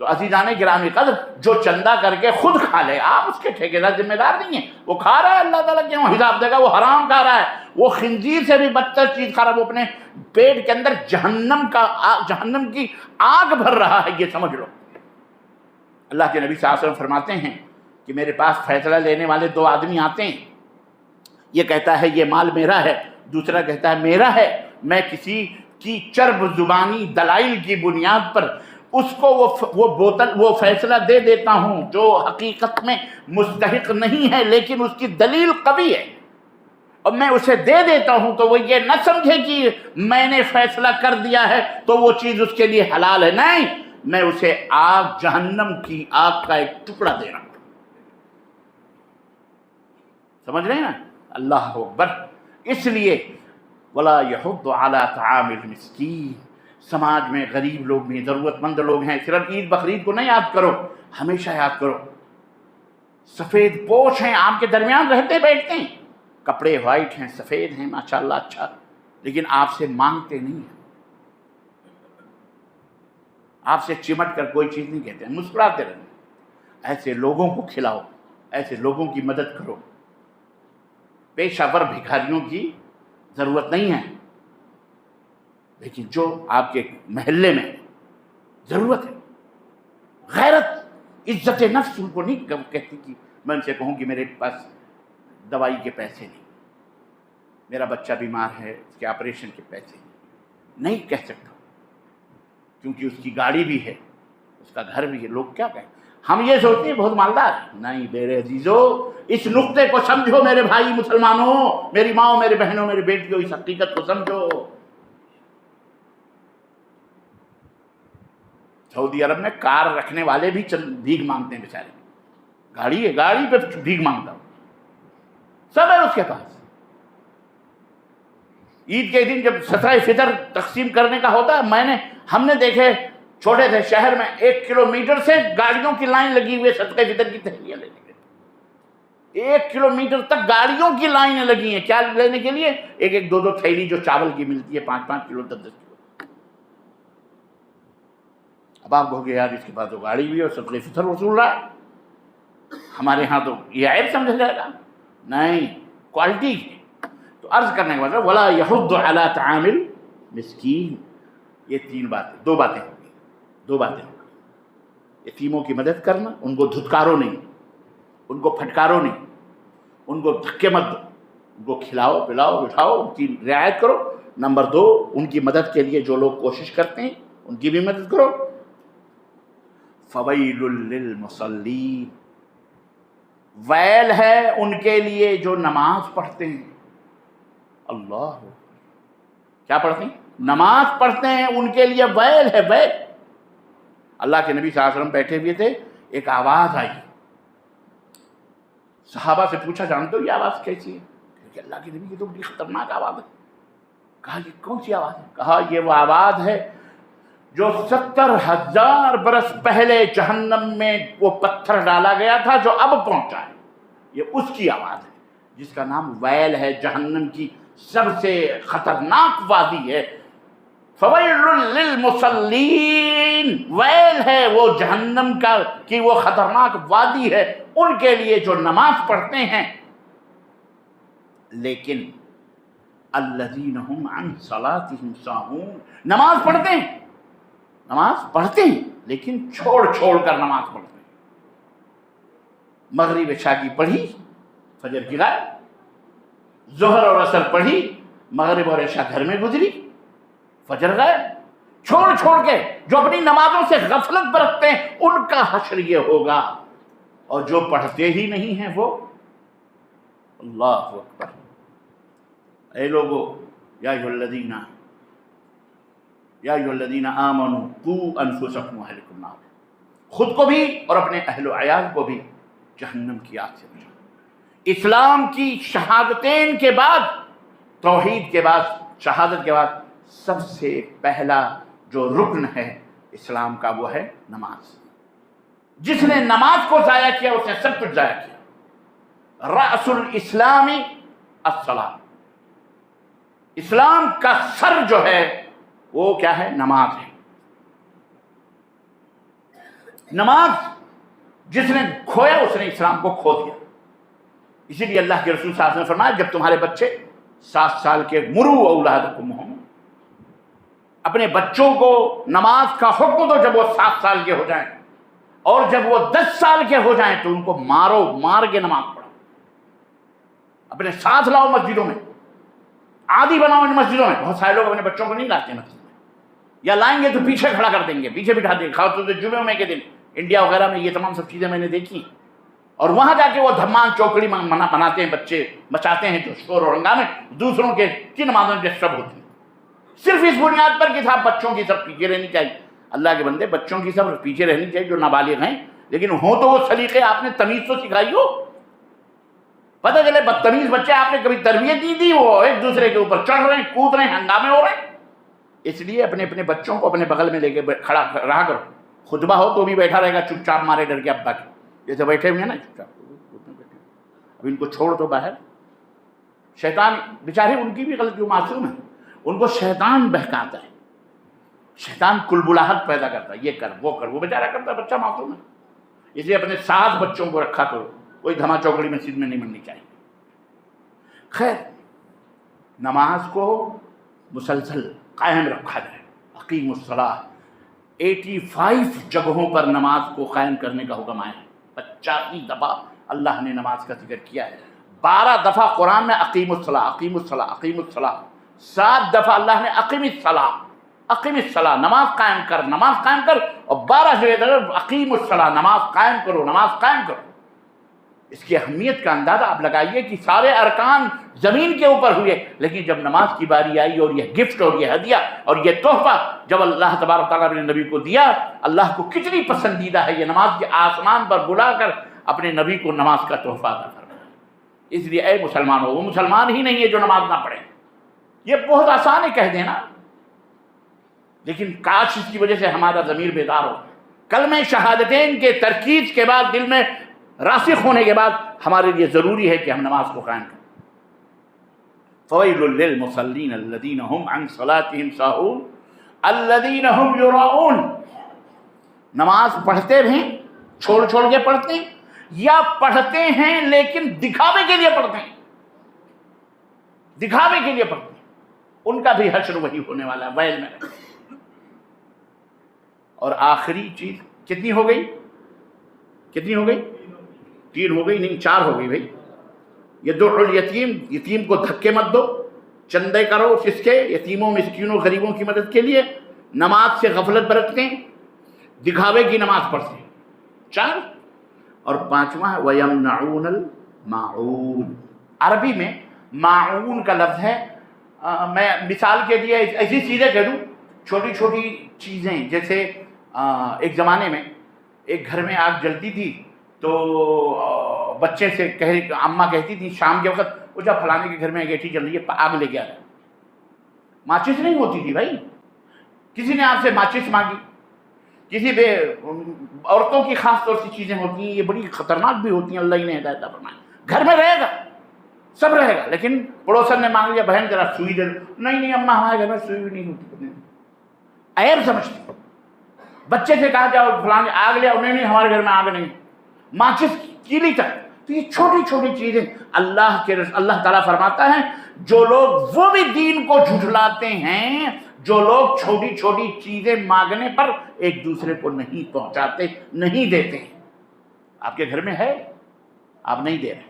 تو عزیزان گرامی قدر، جو چندہ کر کے خود کھا لے، آپ اس کے ٹھیکیدار ذمہ دار نہیں ہیں. وہ کھا رہا ہے، اللہ تعالیٰ کیوں حساب دے گا، وہ حرام کھا رہا ہے، وہ خنزیر سے بھی بدتر چیز کھا رہا ہے، وہ اپنے پیٹ کے اندر جہنم کی آگ بھر رہا ہے، یہ سمجھ لو. اللہ کے نبی صلی اللہ علیہ وسلم فرماتے ہیں کہ میرے پاس فیصلہ لینے والے دو آدمی آتے ہیں، یہ کہتا ہے یہ مال میرا ہے، دوسرا کہتا ہے میرا ہے. میں کسی کی چرب زبانی دلائل کی بنیاد پر اس کو وہ فیصلہ دے دیتا ہوں جو حقیقت میں مستحق نہیں ہے، لیکن اس کی دلیل قوی ہے، اور میں اسے دے دیتا ہوں تو وہ یہ نہ سمجھے کہ میں نے فیصلہ کر دیا ہے تو وہ چیز اس کے لیے حلال ہے. نہیں، میں اسے جہنم کی آگ کا ایک ٹکڑا دے رہا ہوں. سمجھ رہے ہیں نا؟ اللہ اکبر. اس لیے ولا یحض علی طعام المسکین، سماج میں غریب لوگ بھی، ضرورت مند لوگ ہیں. صرف عید بقرعید کو نہ یاد کرو، ہمیشہ یاد کرو. سفید پوش ہیں، آپ کے درمیان رہتے بیٹھتے ہیں، کپڑے وائٹ ہیں، سفید ہیں، ماشاءاللہ اچھا، لیکن آپ سے مانگتے نہیں ہیں، آپ سے چمٹ کر کوئی چیز نہیں کہتے ہیں، مسکراتے رہتے. ایسے لوگوں کو کھلاؤ، ایسے لوگوں کی مدد کرو. پیشہ ور بھکاریوں کی ضرورت نہیں ہے، لیکن جو آپ کے محلے میں ضرورت ہے. غیرت، عزت نفس ان کو نہیں کہتی کہ میں ان سے کہوں کہ میرے پاس دوائی کے پیسے نہیں، میرا بچہ بیمار ہے، اس کے آپریشن کے پیسے نہیں کہہ سکتا، کیونکہ اس کی گاڑی بھی ہے، اس کا گھر بھی ہے. لوگ کیا کہیں، ہم یہ سوچتے ہیں بہت مالدار ہے. نہیں میرے عزیزو، اس نقطے کو سمجھو میرے بھائی مسلمانوں، میری ماں، میرے بہنوں، میرے بیٹیوں، اس حقیقت کو سمجھو. سعودی عرب میں کار رکھنے والے بھی بھیک مانگتے ہیں بیچارے. گاڑی ہے، گاڑی پہ بھیک مانگتا ہوں، سب ہے اس کے پاس. عید کے دن جب سترہ فطر تقسیم کرنے کا ہوتا ہے، ہم نے دیکھے چھوٹے تھے شہر میں 1 کلومیٹر سے گاڑیوں کی لائن لگی ہوئی ہے صدقہ فطر کی تھیلیاں لینے کے لیے. 1 کلومیٹر تک گاڑیوں کی لائنیں لگی ہیں، کیا لینے کے لیے؟ ایک 2 تھیلی جو چاول کی ملتی ہے، 5 کلو 10 کلو. اب آپ کہو گے یار اس کے پاس تو گاڑی بھی ہے اور صدقہ فطر وصول رہا ہے، ہمارے ہاں تو یہ عیب سمجھا جائے گا. نہیں، کوالٹی ہے. تو عرض کرنے کے بعد ولا یحض علی طعام المسکین، یہ 2 باتیں ہوں گی. یتیموں کی مدد کرنا، ان کو دھتکارو نہیں، ان کو پھٹکارو نہیں، ان کو دھکے مت دو، ان کو کھلاؤ پلاؤ بٹھاؤ، ان کی رعایت کرو. نمبر 2، ان کی مدد کے لیے جو لوگ کوشش کرتے ہیں ان کی بھی مدد کرو. فویل للمصلین، ویل ہے ان کے لیے جو نماز پڑھتے ہیں۔ اللہ، کیا پڑھتے ہیں؟ نماز پڑھتے ہیں، ان کے لیے ویل ہے، ویل۔ اللہ کے نبی صلی اللہ علیہ وسلم بیٹھے ہوئے تھے، ایک آواز آئی، صحابہ سے پوچھا جانتے ہو یہ آواز کیسی ہے؟ کہ اللہ کے نبی یہ تو بڑی خطرناک آواز ہے۔ کہا یہ کون سی آواز ہے؟ کہا یہ وہ آواز ہے جو 70,000 برس پہلے جہنم میں وہ پتھر ڈالا گیا تھا جو اب پہنچا ہے، یہ اس کی آواز ہے جس کا نام ویل ہے۔ جہنم کی سب سے خطرناک وادی ہے۔ فویل للمصلین، ویل ہے وہ جہنم کا کی وہ خطرناک وادی ہے ان کے لیے جو نماز پڑھتے ہیں، لیکن الذین هم عن صلاتهم ساہون، نماز پڑھتے ہیں، نماز پڑھتے ہیں لیکن چھوڑ چھوڑ کر نماز پڑھتے ہیں۔ مغرب عشاء کی پڑھی، فجر کی غائب، ظہر اور عصر پڑھی، مغرب اور عشاء گھر میں گزری، فجر غائب، چھوڑ چھوڑ کے جو اپنی نمازوں سے غفلت برتتے ہیں ان کا حشر یہ ہوگا، اور جو پڑھتے ہی نہیں ہیں وہ، اللہ اکبر۔ اے لوگو، یا ایھا الذین آمنوا قوا انفسکم واہلکم نارا، خود کو بھی اور اپنے اہل و عیال کو بھی جہنم کی آگ سے بچاؤ۔ اسلام کی شہادتین کے بعد، توحید کے بعد، شہادت کے بعد سب سے پہلا جو رکن ہے اسلام کا وہ ہے نماز۔ جس نے نماز کو ضائع کیا اس نے سب کچھ ضائع کیا۔ رأس الاسلام الصلاۃ، اسلام کا سر جو ہے وہ کیا ہے؟ نماز ہے۔ نماز جس نے کھویا اس نے اسلام کو کھو دیا۔ اسی لیے اللہ کے رسول صلی اللہ علیہ وسلم نے فرمایا جب تمہارے بچے 7 سال کے، مروا اولادکم ہوں، اپنے بچوں کو نماز کا حکم دو جب وہ 7 سال کے ہو جائیں، اور جب وہ 10 سال کے ہو جائیں تو ان کو مارو، مار کے نماز پڑھو، اپنے ساتھ لاؤ مسجدوں میں، عادی بناؤ ان مسجدوں میں۔ بہت سارے لوگ اپنے بچوں کو نہیں لاتے مسجد میں، یا لائیں گے تو پیچھے کھڑا کر دیں گے، پیچھے بٹھا دیں گے، خاص طور سے جمعے کے دن انڈیا وغیرہ میں یہ تمام سب چیزیں میں نے دیکھی۔ اور وہاں جا کے وہ دھمان چوکڑی بناتے ہیں، بچے مچاتے ہیں جو شور اور ہنگامے، دوسروں کے کی نمازوں میں ڈسٹرب ہوتی ہیں، صرف اس بنیاد پر کہ صاحب بچوں کی سب پیچھے رہنی چاہیے۔ اللہ کے بندے، بچوں کی سب پیچھے رہنی چاہیے جو نابالغ ہیں، لیکن ہوں تو وہ سلیقے آپ نے تمیز تو سکھائی ہو۔ پتہ چلے بدتمیز بچے آپ نے کبھی تربیت نہیں دی، وہ ایک دوسرے کے اوپر چڑھ رہے ہیں، کود رہے ہیں، ہنگامے ہو رہے ہیں۔ اس لیے اپنے اپنے بچوں کو اپنے بغل میں لے کے کھڑا رہا کرو، خطبہ ہو تو بھی بیٹھا رہے گا چپ چاپ مارے ڈر کے ابا کے، جیسے بیٹھے ہوئے ہیں نا چپ چاپ، اب ان کو چھوڑ دو باہر۔ شیطان بیچارے، ان کی بھی غلطی، معصوم ہے، ان کو شیطان بہکاتا ہے، شیطان کلبلاہٹ پیدا کرتا ہے، یہ کر وہ کر، وہ بیچارہ کرتا ہے، بچہ معصوم ہے۔ اس لیے اپنے ساتھ بچوں کو رکھا کرو، کوئی دھما چوکڑی مسجد میں نہیں بننی چاہیے۔ خیر، نماز کو مسلسل قائم رکھا جائے۔ اقیم الصلاۃ، 85 جگہوں پر نماز کو قائم کرنے کا حکم آیا ہے۔ 85 دفعہ اللہ نے نماز کا ذکر کیا ہے۔ 12 دفعہ قرآن میں اقیم الصلاۃ، اقیم الصلاۃ، اقیم الصلاۃ۔ 7 دفعہ اللہ نے اقیم الصلاۃ، اقیم الصلاۃ، نماز قائم کر، نماز قائم کر، اور 12 جگہ اقیم الصلاۃ، نماز قائم کرو، نماز قائم کرو۔ اس کی اہمیت کا اندازہ آپ لگائیے کہ سارے ارکان زمین کے اوپر ہوئے، لیکن جب نماز کی باری آئی اور یہ گفٹ اور یہ ہدیہ اور یہ تحفہ جب اللہ تبارک تعالیٰ نے نبی کو دیا، اللہ کو کتنی پسندیدہ ہے یہ نماز، کے آسمان پر بلا کر اپنے نبی کو نماز کا تحفہ عطا فرمایا۔ اس لیے اے مسلمانوں، وہ مسلمان ہی نہیں ہے جو نماز نہ پڑھے۔ یہ بہت آسان ہے کہہ دینا، لیکن کاش اس کی وجہ سے ہمارا ضمیر بیدار ہو۔ کلمہ شہادتین کے ترکیز کے بعد، دل میں راسخ ہونے کے بعد، ہمارے لیے ضروری ہے کہ ہم نماز کو قائم کریں۔ فویل للمصلین الذین هم عن صلاتهم ساہون الذین هم یراؤون، نماز پڑھتے ہیں، چھوڑ چھوڑ کے پڑھتے ہیں، یا پڑھتے ہیں لیکن دکھاوے کے لیے پڑھتے ہیں، دکھاوے کے لیے پڑھتے ہیں، ان کا بھی حشر وہی ہونے والا ہے، ویل میں۔ اور آخری چیز کتنی ہو گئی؟ کتنی ہو گئی؟ 3 ہو گئی، نہیں 4 ہو گئی بھائی۔ یدعو الیتیم، یتیم کو دھکے مت دو، چندے کرو کس کے؟ یتیموں، مسکینوں، غریبوں کی مدد کے لیے۔ نماز سے غفلت برتتے ہیں، دکھاوے کی نماز پڑھتے ہیں، 4۔ اور 5واں ہے وَيَمْنَعُونَ الْمَاعُونَ۔ عربی میں معون کا لفظ ہے، میں مثال کے لیے ایسی چیزیں کہہ دوں، چھوٹی چھوٹی چیزیں، جیسے ایک زمانے میں ایک گھر میں آگ جلتی تھی تو بچے سے اماں کہتی تھی شام کے وقت وہ جب فلانے کے گھر میں انگیٹھی جل رہی ہے آگ لے کے آ جائے۔ ماچس نہیں ہوتی تھی بھائی، کسی نے آپ سے ماچس مانگی، کسی پہ عورتوں کی خاص طور سے چیزیں ہوتی ہیں، یہ بڑی خطرناک بھی ہوتی ہیں، اللہ ہی نے ہدایت فرمایا۔ گھر میں رہے گا سب رہے گا، لیکن پڑوسن نے مانگ لیا بہن ذرا سوئی دے، نہیں اماں ہمارے گھر میں سوئی بھی نہیں ہوتی، عیب سمجھتی۔ بچے سے کہا جاؤ فلاں آگ لے آؤ، نہیں ہمارے گھر میں آگ نہیں، ماچس کیلی تک۔ تو یہ چھوٹی چھوٹی چیزیں اللہ تعالیٰ فرماتا ہے جو لوگ وہ بھی دین کو جھٹلاتے ہیں، جو لوگ چھوٹی چھوٹی چیزیں مانگنے پر ایک دوسرے کو نہیں پہنچاتے، نہیں دیتے ہیں۔ آپ کے گھر میں ہے، آپ نہیں دے رہے،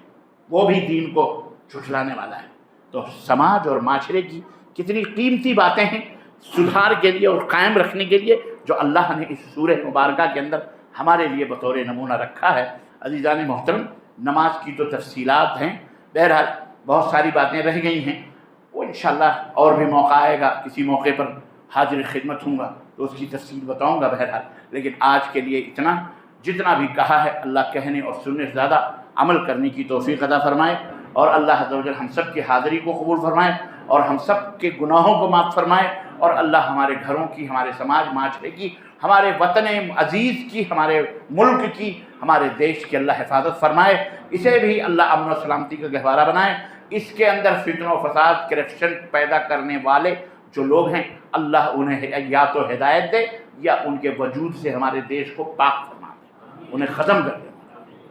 وہ بھی دین کو جھٹلانے والا ہے۔ تو سماج اور معاشرے کی کتنی قیمتی باتیں ہیں سدھار کے لیے اور قائم رکھنے کے لیے، جو اللہ نے اس سورہ مبارکہ کے اندر ہمارے لیے بطور نمونہ رکھا ہے۔ عزیزان محترم، نماز کی تو تفصیلات ہیں، بہرحال بہت ساری باتیں رہ گئی ہیں، وہ انشاءاللہ اور بھی موقع آئے گا، کسی موقع پر حاضر خدمت ہوں گا تو اس کی تفصیل بتاؤں گا بہرحال۔ لیکن آج کے لیے اتنا، جتنا بھی کہا ہے اللہ کہنے اور سننے سے زیادہ عمل کرنے کی توفیق عطا فرمائے، اور اللہ عز و جل ہم سب کی حاضری کو قبول فرمائے، اور ہم سب کے گناہوں کو معاف فرمائے، اور اللہ ہمارے گھروں کی، ہمارے سماج معاشرے کی، ہمارے وطن عزیز کی، ہمارے ملک کی، ہمارے دیش کی اللہ حفاظت فرمائے، اسے بھی اللہ امن و سلامتی کا گہوارہ بنائے۔ اس کے اندر فتن و فساد، کرپشن پیدا کرنے والے جو لوگ ہیں اللہ انہیں یا تو ہدایت دے یا ان کے وجود سے ہمارے دیش کو پاک فرما دے، انہیں ختم کر دے،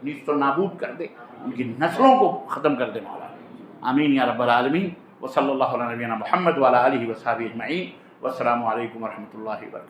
نیست و نابود کر دے، ان کی نسلوں کو ختم کر دے مولا۔ آمین یا رب العالمین۔ وصلی اللہ علیہ نبینا محمد وعلی آلہ وصحبہ اجمعین، والسلام علیکم ورحمۃ اللہ وبرکاتہ۔